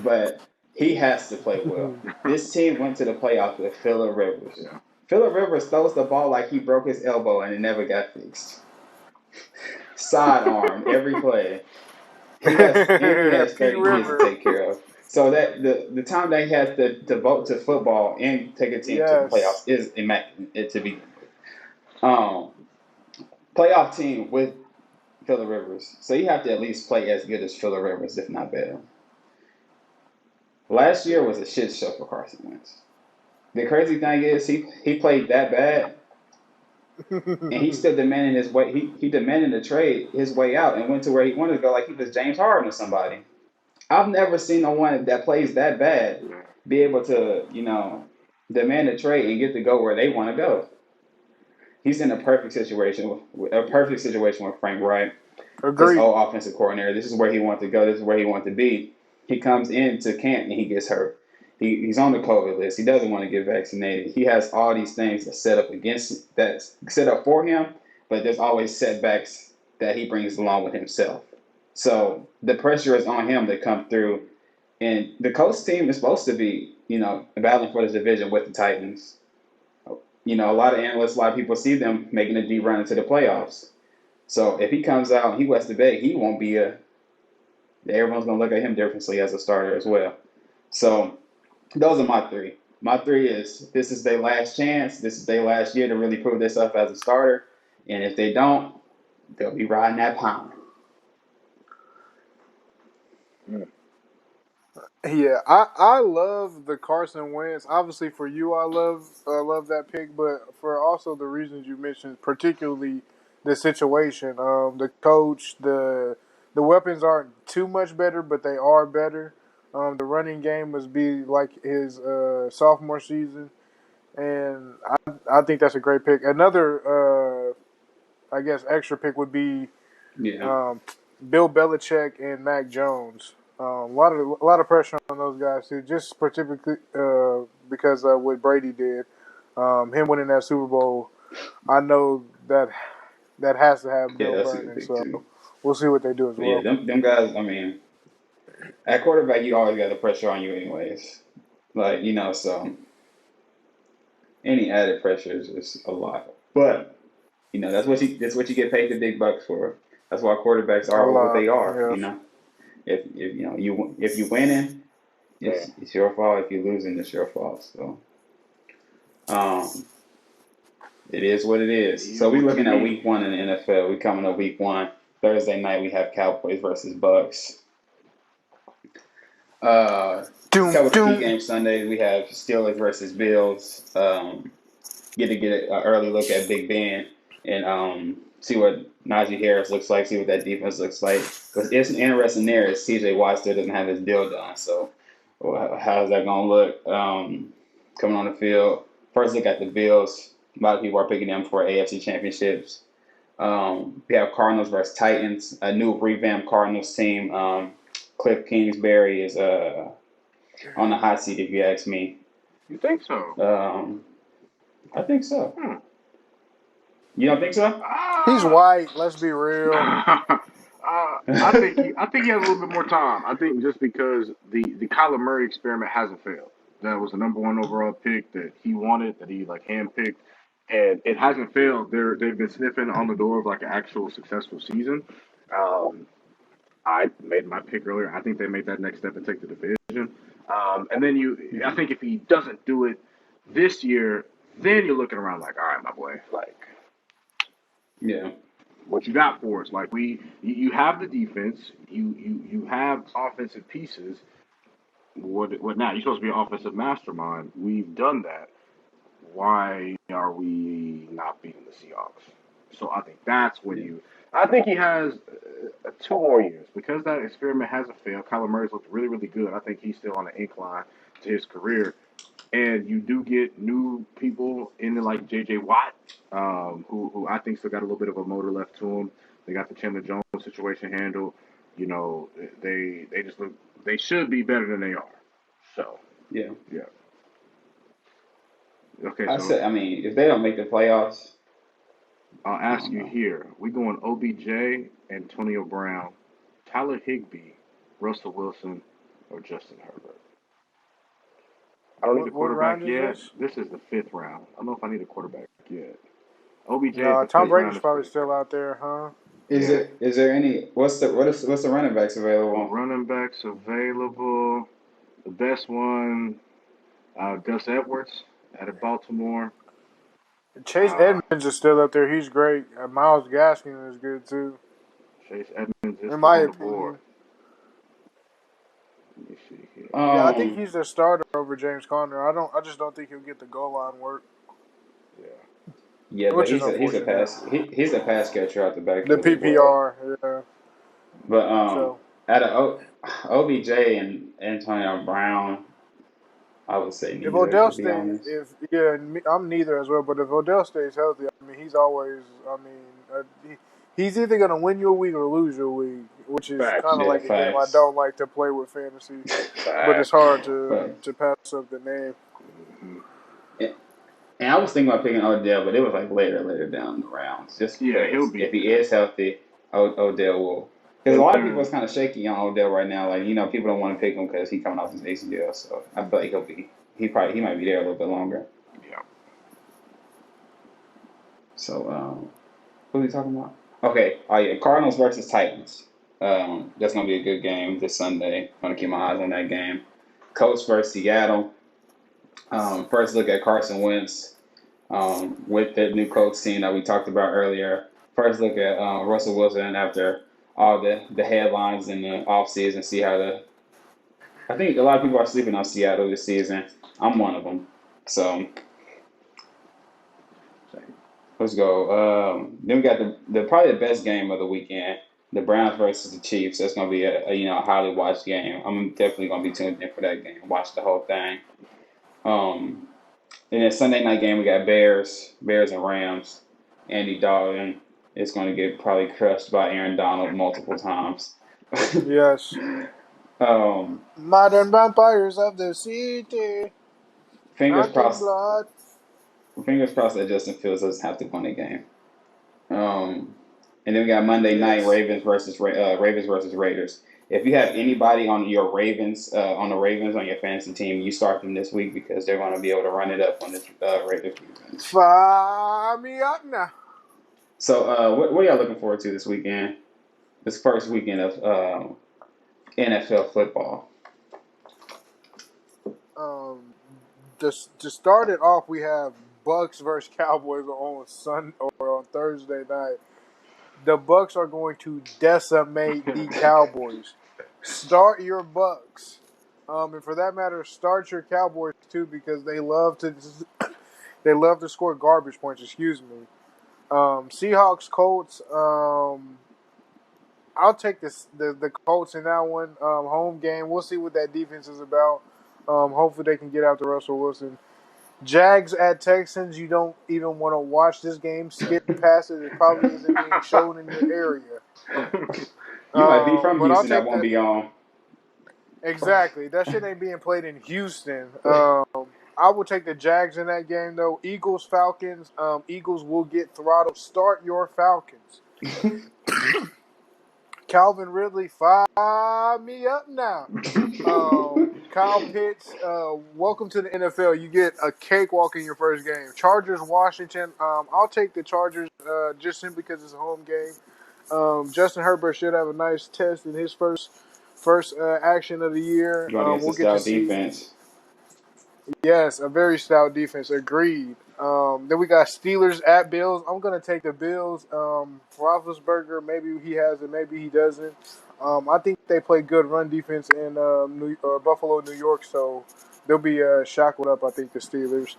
but he has to play well. This team went to the playoffs with Phillip Rivers. Yeah. Phillip Rivers throws the ball like he broke his elbow and it never got fixed. Sidearm every play. He has 30 Pete kids to River. take care of. So that the time that he has to devote to football and take a team to the playoffs Yes. is immaculate to begin with. Um, Playoff team with Phillip Rivers, so you have to at least play as good as Phillip Rivers, if not better. Last year was a shit show for Carson Wentz. The crazy thing is he played that bad and he still demanded his way. He demanded to trade his way out and went to where he wanted to go, like he was James Harden or somebody. I've never seen no one that plays that bad be able to, demand a trade and get to go where they want to go. He's in a perfect situation with Frank Wright, his Agreed. old offensive coordinator. This is where he wanted to go. This is where he wanted to be. He comes into camp and he gets hurt. He's on the COVID list. He doesn't want to get vaccinated. He has all these things that set up for him, but there's always setbacks that he brings along with himself. So the pressure is on him to come through. And the Colts team is supposed to be, battling for this division with the Titans. A lot of analysts, a lot of people see them making a deep run into the playoffs. So if he comes out and he wets the bed, he won't be everyone's going to look at him differently as a starter as well. So those are my three. My three is this is their last chance. This is their last year to really prove themselves as a starter. And if they don't, they'll be riding that pound. Yeah, I love the Carson Wentz. Obviously, for you, I love that pick, but for also the reasons you mentioned, particularly the situation, the coach, the weapons aren't too much better, but they are better. The running game must be like his sophomore season, and I think that's a great pick. Another, I guess, extra pick would be Yeah. um, Bill Belichick and Mac Jones. A lot of pressure on those guys too, just particularly because of what Brady did. Him winning that Super Bowl, I know that has to have Yeah, Bill that's a good burning. pick So too. we'll see what they do as But yeah, well. them guys, I mean, at quarterback, you always got the pressure on you anyways. Like, so any added pressure is just a lot. But, that's what you get paid the big bucks for. That's why quarterbacks A are what lot, they are. yes. If you winning, it's your fault. If you losing, it's your fault. So um, it is what it is. So we looking at week one in the NFL. We coming up week one. Thursday night we have Cowboys versus Bucks. A Doom, couple of key doom. games Sunday. We have Steelers versus Bills. Get an early look at Big Ben and see what Najee Harris looks like. See what that defense looks like. Because it's interesting there is C.J. Watt still doesn't have his deal done. So how's that gonna look coming on the field? First look at the Bills. A lot of people are picking them for AFC championships. We have Cardinals versus Titans, a new revamped Cardinals team. Cliff Kingsbury is on the hot seat, if you ask me. You think so? I think so. You don't think so? He's white. Let's be real. I think he has a little bit more time. I think just because the Kyler Murray experiment hasn't failed. That was the number one overall pick that he wanted, that he like handpicked, and it hasn't failed. They've been sniffing on the door of like an actual successful season. Um, I made my pick earlier. I think they made that next step and take the division. And then I think if he doesn't do it this year, then you're looking around like, all right, my boy, like Yeah. what you got for us? Like you have the defense, you have offensive pieces. What now? You're supposed to be an offensive mastermind. We've done that. Why are we not beating the Seahawks? So I think that's when Yeah. you. I think he has 2 more years because that experiment hasn't failed. Kyler Murray's looked really, really good. I think he's still on the incline to his career, and you do get new people in there like J.J. Watt, who I think still got a little bit of a motor left to him. They got the Chandler Jones situation handled. you know, they just look. They should be better than they are. So Yeah. yeah. Okay, I so said, I mean, if they don't make the playoffs, I'll I ask don't you know. here. We going OBJ, Antonio Brown, Tyler Higbee, Russell Wilson, or Justin Herbert? I don't need a What round quarterback is yet. this? This is the fifth round. I don't know if I need a quarterback yet. OBJ at No, the Tom fifth round Brady's is probably pretty still fair. out there, huh? Yeah. Is there any what's the running backs available? Running backs available. The best one, Gus Edwards out of Baltimore. Chase Uh, Edmonds is still up there. He's great. Miles Gaskin is good too, Chase Edmonds is in still my on the board. opinion. Let me see here. Yeah, I think Um, he's the starter over James Conner. I just don't think he'll get the goal line work, Yeah. yeah, but which is unfortunate. he's a pass catcher out the The backfield as well. PPR, yeah. But So out of OBJ and Antonio Brown, I would say if neither Odell to be stay, honest. if yeah, I'm neither as well. But if Odell stays healthy, I mean, he's always. I mean, he's either gonna win you a week or lose you a week, which is Facts. kind of Yeah, like a game I facts, don't like to play with fantasy. But it's Facts. hard to facts. pass up the name. hmm And, and I was thinking about picking Odell, but it was like later down the rounds, just Yeah, he'll because be if he there. is healthy, Odell will. Because a And lot of people is then kind of shaky on Odell right now. Like people don't want to pick him because he coming off his ACL. So I feel like he might be there a little bit longer. yeah. So who are we talking about? Okay, oh yeah, Cardinals versus Titans. That's gonna be a good game this Sunday. Gonna keep my eyes on that game. Colts versus Seattle. First look at Carson Wentz with the new coach team that we talked about earlier. First look at Russell Wilson after all the headlines in the offseason. See how I think a lot of people are sleeping on Seattle this season. I'm one of them. So let's go. Then we got the probably the best game of the weekend. The Browns versus the Chiefs. That's gonna be a highly watched game. I'm definitely gonna be tuned in for that game. Watch the whole thing. Um, and then Sunday night game we got Bears and Rams. Andy Dalton is going to get probably crushed by Aaron Donald multiple times. Yes, um, modern vampires of the city, fingers not in crossed. blood. Fingers crossed that Justin Fields doesn't have to win the game. Um, and then we got Monday night Yes. Ravens versus Raiders. If you have anybody on your Ravens on the Ravens on your fantasy team, you start them this week because they're going to be able to run it up on the Raiders defense. Fire me up now. So, what are y'all looking forward to this weekend? This first weekend of NFL football. To start it off, we have Bucks versus Cowboys on Sun or on Thursday night. The Bucks are going to decimate the Cowboys. Start your Bucks, and for that matter, start your Cowboys too because they love to score garbage points. Excuse me. Seahawks Colts. I'll take the Colts in that one. Home game. We'll see what that defense is about. Hopefully they can get out to Russell Wilson. Jags at Texans. You don't even want to watch this game. Skip past it. It probably isn't being shown in your area. You might be from But I'll Houston. That take won't that. be on. Exactly. That shit ain't being played in Houston. I will take the Jags in that game though. Eagles Falcons. Eagles will get throttled. Start your Falcons. Calvin Ridley, fire me up now. Kyle Pitts, welcome to the NFL. You get a cakewalk in your first game. Chargers, Washington. I'll take the Chargers just simply because it's a home game. Justin Herbert should have a nice test in his first action of the year. Going against the We'll get to stout see. defense. Yes, a very stout defense. Agreed. Then we got Steelers at Bills. I'm gonna take the Bills. Roethlisberger, maybe he has it, maybe he doesn't. I think they play good run defense in Buffalo, New York, so they'll be shackled up. I think the Steelers.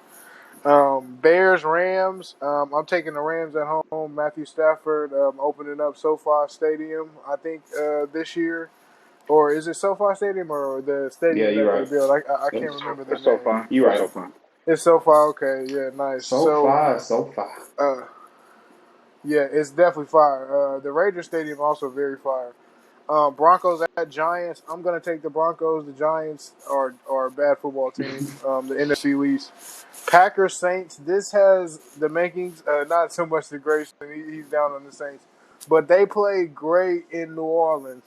Bears, Rams. I'm taking the Rams at home. Matthew Stafford opening up SoFi Stadium. I think this year. Or is it SoFi Stadium or the Yeah, stadium you're that they right. built? I can't It's, remember the It's so name. fun. you're It's right. so fun. It's SoFi. Okay, yeah, nice. So far. Uh, yeah, it's definitely fire. The Raiders Stadium also very fire. Broncos at Giants. I'm gonna take the Broncos. The Giants are a bad football team. The NFC East. Packers Saints. This has the makings. Not so much the Grayson. He's down on the Saints, but they play great in New Orleans.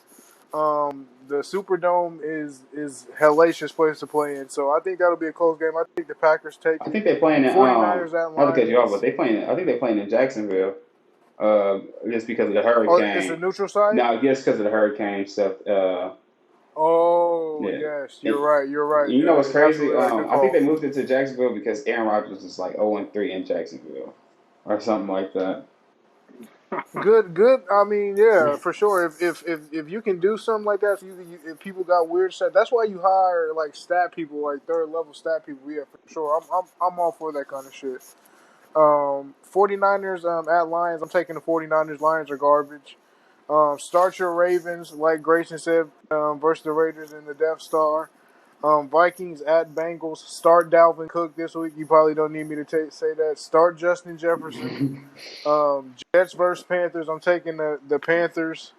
The Superdome is hellacious place to play in. So I think that'll be a close game. I think the Packers take I it. think they're playing in 49ers at not to cut you off, but Lions. they playing. I think they're playing in Jacksonville. Just because of the Oh, it's a hurricane. neutral site. No, just because of the hurricane stuff. Oh Yeah. yes, you're And right. You're right. you know what's It's crazy? absolutely right. Good I think call. they moved it to Jacksonville because Aaron Rodgers is like 0-3 in Jacksonville or something like that. Good. I mean, yeah, for sure. If you can do something like that, if people got weird stuff, that's why you hire like stat people, like third level stat people. Yeah, for sure. I'm all for that kind of shit. 49ers at Lions. I'm taking the 49ers. Lions are garbage. Start your Ravens, like Grayson said, versus the Raiders in the Death Star. Vikings at Bengals. Start Dalvin Cook this week. You probably don't need me to say that. Start Justin Jefferson. Jets versus Panthers. I'm taking the Panthers.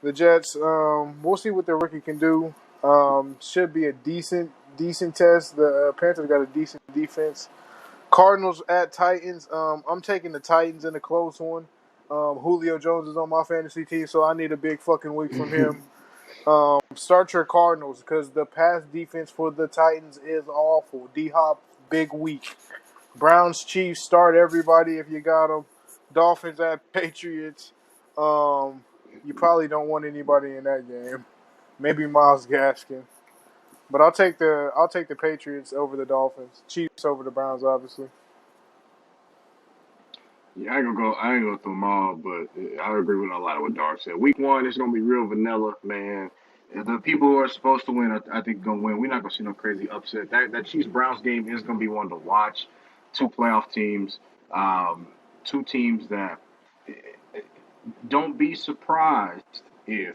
The Jets. We'll see what the rookie can do. Should be a decent test. The Panthers got a decent defense. Cardinals at Titans. I'm taking the Titans in a close one. Julio Jones is on my fantasy team, so I need a big fucking week from him. Start your Cardinals because the pass defense for the Titans is awful. D-Hop, big week. Browns, Chiefs, start everybody if you got them. Dolphins at Patriots. You probably don't want anybody in that game. Maybe Myles Gaskin, but I'll take the Patriots over the Dolphins. Chiefs over the Browns, obviously. Yeah, I ain't gonna through them all, but I agree with a lot of what Dark said. Week one, it's gonna be real vanilla, man. The people who are supposed to win, I think, gonna win. We're not gonna see no crazy upset. That Chiefs Browns game is gonna be one to watch. Two playoff teams, um, two teams that don't be surprised if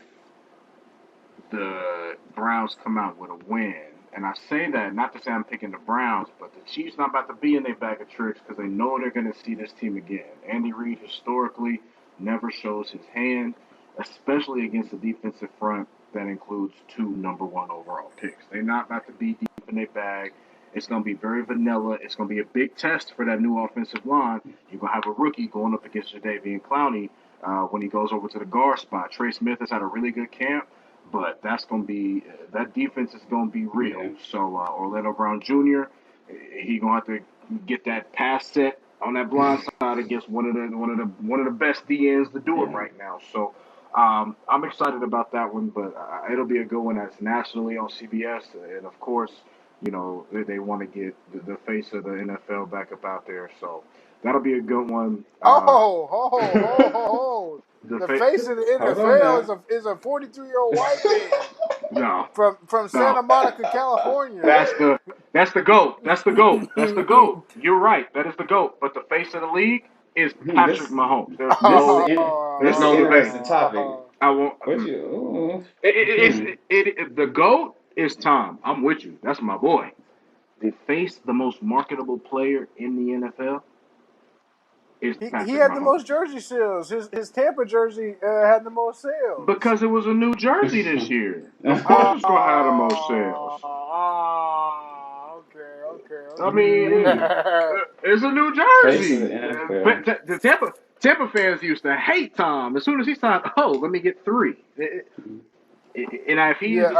the Browns come out with a win. And I say that not to say I'm picking the Browns, but the Chiefs not about to be in their bag of tricks because they know they're going to see this team again. Andy Reid historically never shows his hand, especially against a defensive front that includes two number one overall picks. They're not about to be deep in their bag. It's going to be very vanilla. It's going to be a big test for that new offensive line. You're going to have a rookie going up against Jadeveon Clowney when he goes over to the guard spot. Trey Smith has had a really good camp. But that's going to be that defense is going to be real. Yeah. So Orlando Brown Jr. He going to have to get that pass set on that blind side against one of the best DNs to do it Yeah. right now. So I'm excited about that one, but it'll be a good one that's nationally on CBS, and of course, you know they want to get the face of the NFL back up out there. So that'll be a good one. Oh. The The fa- face of the Hold on NFL now. is a 43-year-old white man no, from no. Santa Monica, California. That's the goat. That's the goat. That's the goat. You're right. That is the goat. But the face of the league is Patrick this Mahomes. this is There's this is an no debate. interesting topic. I won't. What you? Ooh. The goat is Tom. I'm with you. That's my boy. The face, the most marketable player in the NFL is He Patrick had the Mahomes most jersey sales. His Tampa jersey had the most sales. because it was a New Jersey this year. Of course, Ah, it's gonna have the most sales. I mean, it's a New Face of the Jersey. NFL. The Tampa fans used to hate Tom. As soon as he signed, oh, let me get three. And now if he up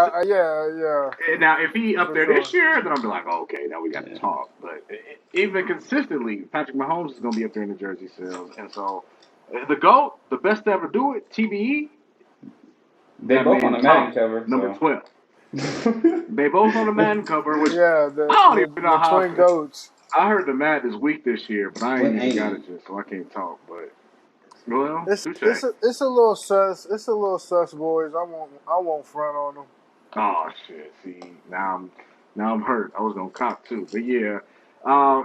for there sure. this year, then I'll be like, oh, okay, now we got to Yeah. talk. But even consistently, Patrick Mahomes is going to be up there in the jersey sales, and so the GOAT, the best to ever do it, TBE, They that both on man the Madden Tom, cover, number so. 12. They both on the Madden cover, which Yeah, I don't even know the how. twin goats. I heard the Madden is weak this year, but I ain't What even got it ain't yet, so I can't talk. But well, It's touche. it's a, it's a little sus. It's a little sus, boys. I won't front on them. Oh shit! See, now I'm hurt. I was gonna cop too, but yeah,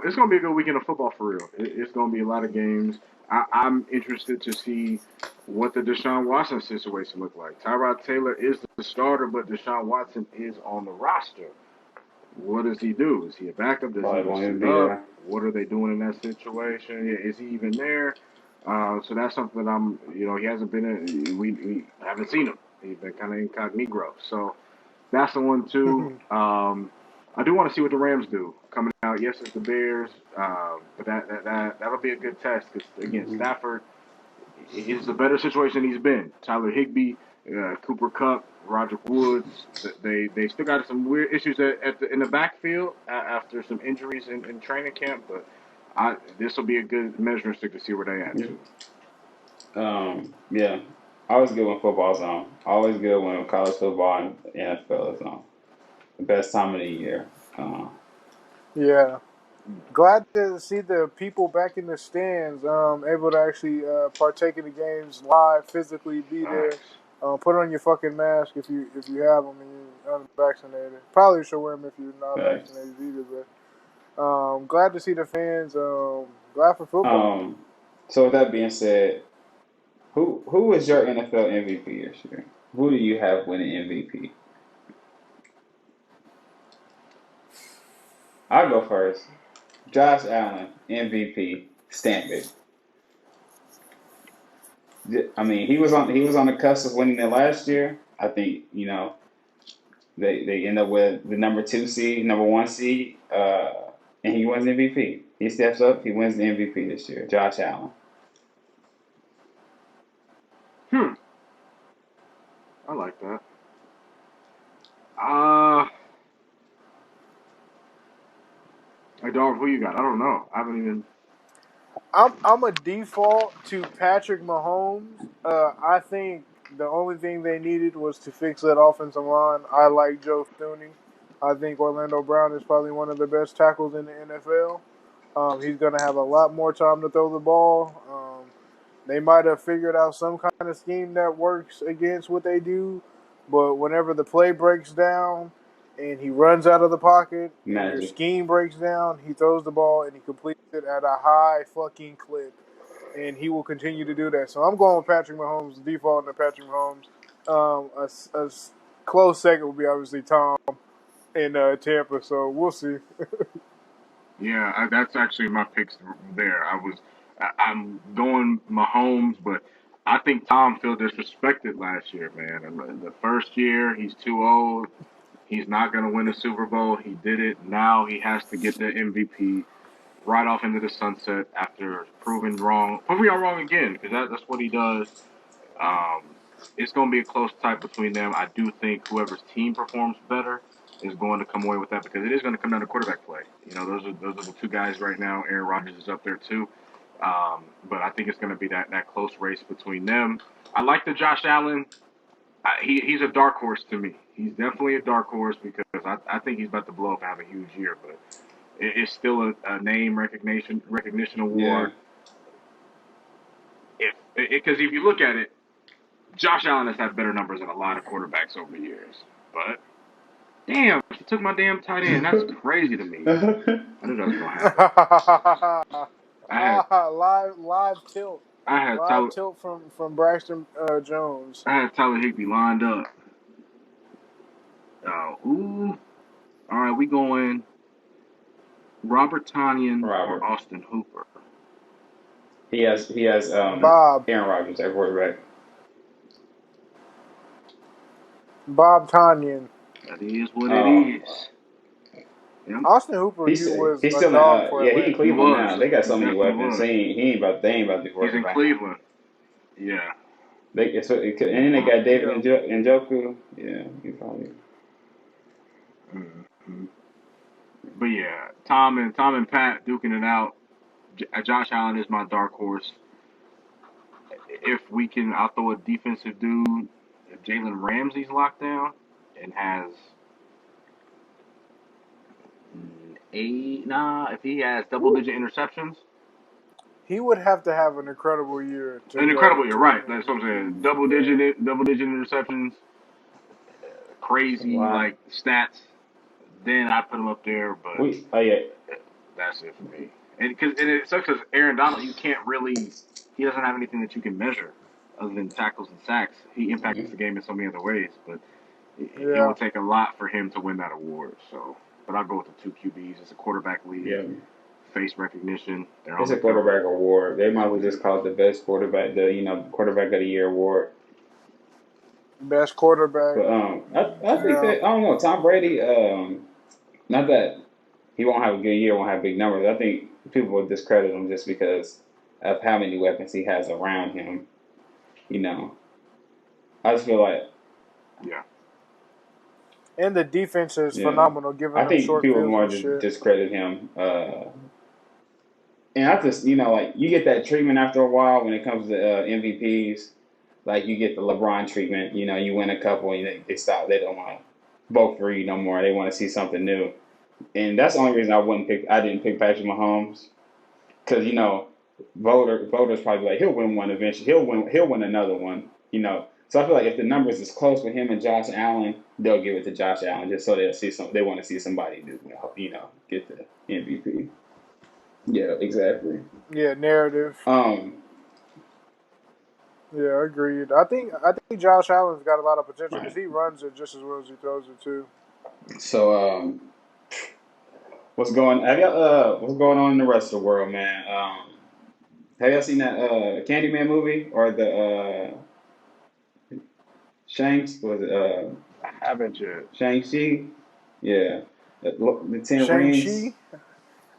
it's gonna be a good weekend of football for real. It's gonna be a lot of games. I'm interested to see what the Deshaun Watson situation look like. Tyrod Taylor is the starter, but Deshaun Watson is on the roster. What does he do? Is he a backup? Does he probably even won't even suit be up? there. What are they doing in that situation? Is he even there? So that's something that he hasn't been in. We haven't seen him. He's been kind of incognito. So that's the one too. I do want to see what the Rams do coming out. Yes, it's the Bears, but that'll be a good test because again, Mm-hmm. Stafford is a better situation he's been. Tyler Higbee, Cooper Kupp, Roger Woods. They still got some weird issues in the backfield after some injuries in training camp, but this will be a good measuring stick to see where they at Yeah. too. Yeah. Always good when football's on. Always good when college football and NFL is on. The best time of the year. Uh, Yeah. Glad to see the people back in the stands, able to actually partake in the games live, physically be there. Facts. Put on your fucking mask if you have them and you're unvaccinated. Probably should wear them if you're not Facts. vaccinated either. But glad to see the fans. Glad for football. so with that being said, who is your NFL MVP this year? Who do you have winning MVP? I'll go first. Josh Allen, MVP, stamp it. I mean, he was on the cusp of winning it last year. I think they end up with the number 2 seed, number 1 seed, and he wins MVP. He steps up, he wins the MVP this year. Josh Allen. Hmm. I like that. Uh, hey, dog, who you got? I don't know. I haven't even. I'm a default to Patrick Mahomes. I think the only thing they needed was to fix that offensive line. I like Joe Thuney. I think Orlando Brown is probably one of the best tackles in the NFL. He's going to have a lot more time to throw the ball. They might have figured out some kind of scheme that works against what they do, but whenever the play breaks down and he runs out of the pocket and your Magic. scheme breaks down, he throws the ball and he completes it at a high fucking clip. And he will continue to do that. So I'm going with Patrick Mahomes, default to Patrick Mahomes. A close second would be obviously Tom in Tampa. So we'll see. Yeah, that's actually my picks there. I'm going Mahomes, but I think Tom felt disrespected last year, man. And the first year, he's too old. He's not going to win the Super Bowl. He did it. Now he has to get the MVP right off into the sunset after proving y'all wrong again, because that's what he does. Um, it's going to be a close tie between them. I do think whoever's team performs better is going to come away with that because it is going to come down to quarterback play. Those are the two guys right now. Aaron Rodgers is up there too, but I think it's going to be that close race between them. I like the Josh Allen. He's a dark horse to me. He's definitely a dark horse because I think he's about to blow up and have a huge year, but it's still a name recognition Yeah. award. Because if you look at it, Josh Allen has had better numbers than a lot of quarterbacks over the years. But damn, he took my damn tight end. That's crazy to me. I knew that was gonna happen. I had live tilt. I had Live Tyler tilt from Braxton Jones. I had Tyler Higbee lined up. Ooh. All right, we going Robert Tonyan or Robert. Austin Hooper. He has Bob Aaron Rodgers at quarterback. Bob Tanyan. That is what it Oh, is. Yep. Austin Hooper was he's a still in dog for yeah, he in Atlanta. He Cleveland was. now. They got He so many definitely weapons. was. They ain't about to be He's worried in about him. Cleveland. Yeah. And then they got David Yeah. Njoku. Yeah, he probably. Mm-hmm. But yeah, Tom and Pat duking it out. Josh Allen is my dark horse. If we can, I'll throw a defensive dude. If Jalen Ramsey's locked down and has if he has double-digit interceptions, He would have to have an incredible year to an go incredible. You're to win right. That's what I'm MVP. saying. Yeah. Double-digit interceptions, crazy Wow. like stats. Then I put him up there, but Yeah. that's it for me. And it sucks because Aaron Donald, you can't really. He doesn't have anything that you can measure other than tackles and sacks. He impacts the game in so many other ways, but it Yeah. would take a lot for him to win that award. So, but I'll go with the two QBs. It's a quarterback league, Yeah. face recognition. They're on It's the a field. quarterback award. They might So as well it just is. call it the best quarterback, the quarterback of the year award. Best quarterback. But I think Yeah. that I don't know Tom Brady. Not that he won't have a good year, won't have big numbers. I think people will discredit him just because of how many weapons he has around him. You know, I just feel like Yeah. And the defense is yeah, phenomenal, giving I them think short people fields more and just shit. discredit him. And I just like you get that treatment after a while when it comes to MVPs. Like you get the LeBron treatment. You win a couple and they stop. They don't want to vote for you no more. They want to see something new. And that's the only reason I didn't pick Patrick Mahomes because voters probably like he'll win one eventually. He'll win another one. So I feel like if the numbers is close with him and Josh Allen, they'll give it to Josh Allen just so they want to see somebody do get the MVP. Yeah, exactly. Yeah, narrative. Um, Yeah, agreed. I think Josh Allen's got a lot of potential because right. he runs it just as well as he throws it too. So what's going on in the rest of the world, man? Have y'all seen that Candyman movie or the Shanks? Was it I haven't yet. Shang-Chi? Yeah. The Ten Rings. Shang-Chi.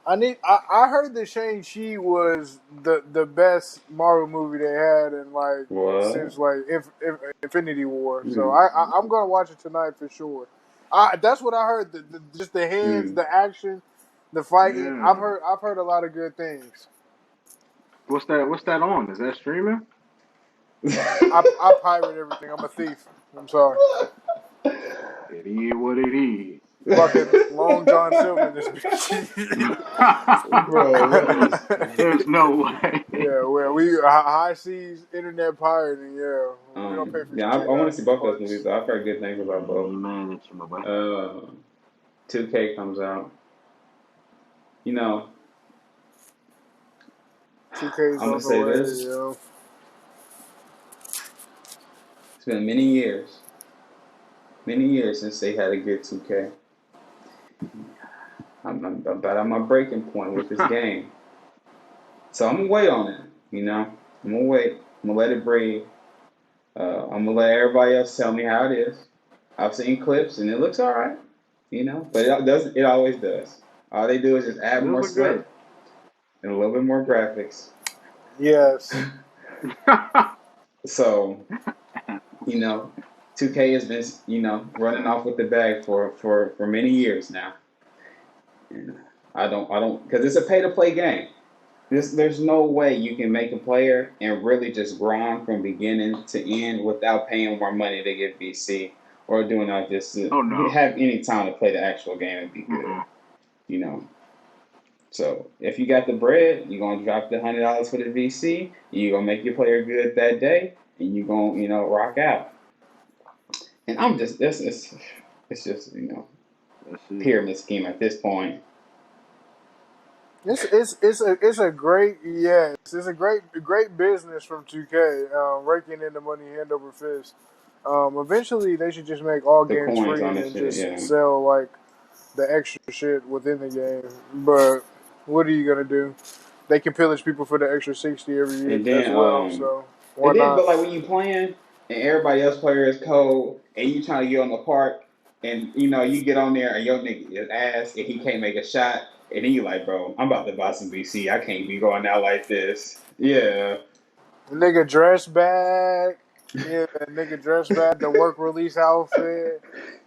I heard that Shang-Chi was the best Marvel movie they had in like What? since like if Infinity War. So Mm, I'm gonna watch it tonight for sure. That's what I heard. Just the hands, mm. the action, the fighting. I've Yeah. heard I've heard a lot of good things. What's that on? Is that streaming? I pirate everything. I'm a thief. I'm sorry. It is what it is. Fucking Long John Silver in this bitch. Bro, what is There's no way. Yeah, well, we high seas internet pirating. Yeah, we don't pay for yeah, I shit want to out in see these both those movies parts. though. I've heard good things about both. Man, it's my boy. 2K comes out. You know, 2K's I'm gonna on the say way. this. Yo, It's been many years since they had a good 2K. I'm about at my breaking point with this game. So I'm gonna wait on it. I'm gonna wait. I'm gonna let it breathe. I'm gonna let everybody else tell me how it is. I've seen clips and it looks all right. But it does. It always does. All they do is just It add does more look good. sweat and a little bit more graphics. yes, So 2K has been running off with the bag for many years now. And I don't because it's a pay to play game. There's no way you can make a player and really just grind from beginning to end without paying more money to get VC or doing all this to Oh no. have any time to play the actual game and be good. Mm-mm. You know. So if you got the bread, you're gonna drop the $100 for the VC. You're gonna make your player good that day, and you're gonna rock out. And I'm just this is it's just That's it. pyramid scheme at this point. it's a great yes, it's a great business from 2K, raking in the money hand over fist. Eventually they should just make all The games coins on free this and shit, just yeah. sell like the extra shit within the game. But what are you gonna do? They can pillage people for the extra 60 every year And as then well. So why but not? like when you playing and everybody else player is cold and you trying to get on the park and you get on there and your nigga is ass and he can't make a shot and then you like, bro, I'm about to buy some VC. I can't be going out like this. Yeah. Nigga dress bag. Yeah, nigga dress bag. The work release outfit.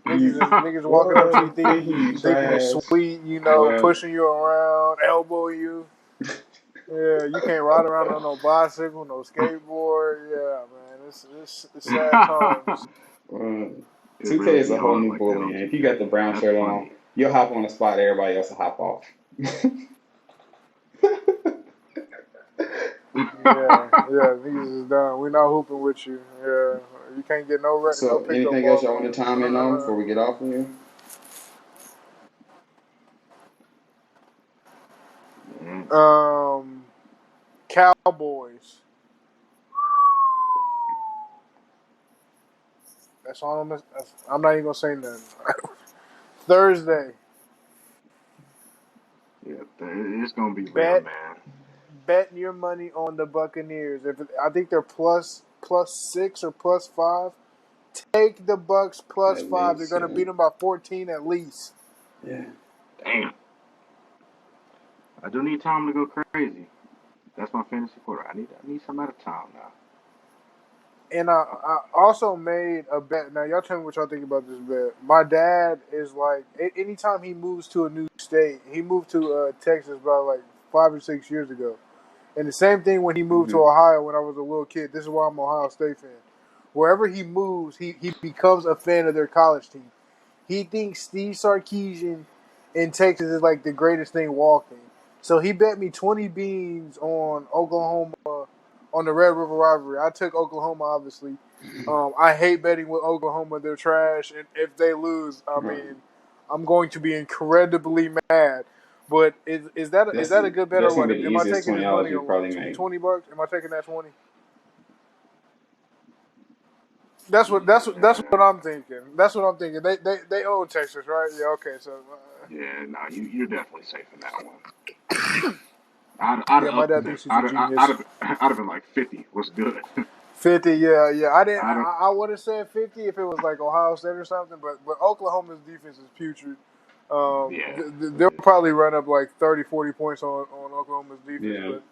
Niggas walking up to you What? Thinking you thinking it's trash. sweet. Well, Pushing you around, elbow you. Yeah, you can't ride around on no bicycle, no skateboard. Yeah, man, it's sad times. well, It 2K really is be a whole hard new like that bully, on and if you 2K. got the brown That's shirt on, funny. you'll hop on a spot everybody else will hop off. Yeah, yeah, niggas is done. We not hooping with you. Yeah, you can't get no So, pickup anything else ball y'all want to chime in on before on we get off of here? Mm. you. Cowboys. That's all I'm not even gonna say nothing. Thursday. Yeah, it's gonna be real, Bet man. bet your money on the Buccaneers. I think they're plus 6 or plus 5 Take the Bucks plus At 5. They're least, going to beat them by 14 at least. yeah. Damn. I do need Tom to go crazy. That's my fantasy quarter. I need some out of Tom now. And I also made a bet. Now, y'all tell me what y'all think about this bet. My dad is like, anytime he moves to a new state, he moved to Texas about like 5 or 6 years ago. And the same thing when he moved to Ohio when I was a little kid. This is why I'm an Ohio State fan. Wherever he moves, he becomes a fan of their college team. He thinks Steve Sarkisian in Texas is like the greatest thing walking. So he bet me 20 beans on Oklahoma on the Red River rivalry. I took Oklahoma, obviously. I hate betting with Oklahoma. They're trash. And if they lose, I mean, I'm going to be incredibly mad. But is that a good bet or That's gonna what? be the Am I easiest taking his $20 money you or what? probably make. $20? Am I taking that 20? That's what I'm thinking. That's what I'm thinking. They own Texas, right? Yeah. Okay. So. Yeah, no, you're definitely safe in that one. I'd Yeah, have my upped the dad bet. thinks he's a I'd genius. have I'd have been like 50. What's good? 50, yeah. I didn't. I don't. I would have said 50 if it was like Ohio State or something. But Oklahoma's defense is putrid. Yeah. They'll probably run up like 30, 40 points on Oklahoma's defense, Yeah. but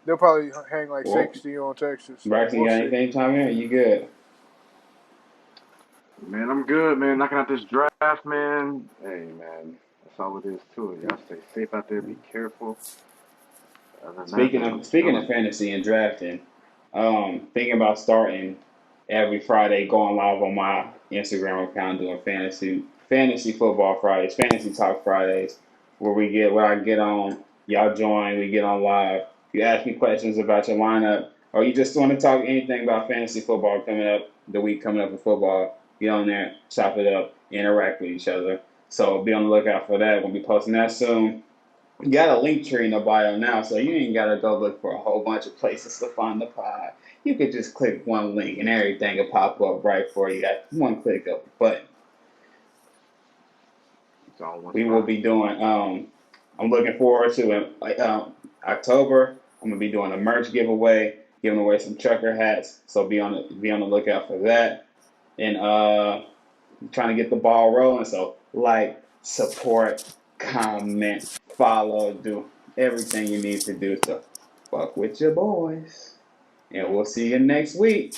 they'll probably hang like Well, 60 on Texas. So Bryson, we'll got see. anything, Tommy? Are you good? Man, I'm good, man. Knocking out this draft, man. Hey, man. That's all it is to it. Y'all stay safe out there. Be careful. Other than that, Speaking man, of I'm speaking of chilling. fantasy and drafting, thinking about starting every Friday, going live on my Instagram account doing fantasy football Fridays, fantasy talk Fridays, where I get on, y'all join, we get on live. You ask me questions about your lineup, or you just want to talk anything about fantasy football coming up, the week coming up in football. Get on there, chop it up, interact with each other. So be on the lookout for that. We'll be posting that soon. You got a link tree in the bio now, so you ain't gotta go look for a whole bunch of places to find the pod. You could just click one link and everything will pop up right for you. Got one click of a button. It's all one We will spot. be doing. I'm looking forward to it. October. I'm gonna be doing a merch giveaway, giving away some trucker hats. So be on the lookout for that. And trying to get the ball rolling. So like, support, comment, follow, do everything you need to do to fuck with your boys. And we'll see you next week.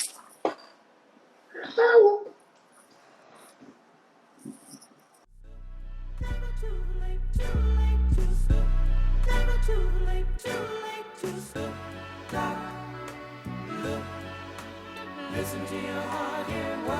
Listen to your heart, hear what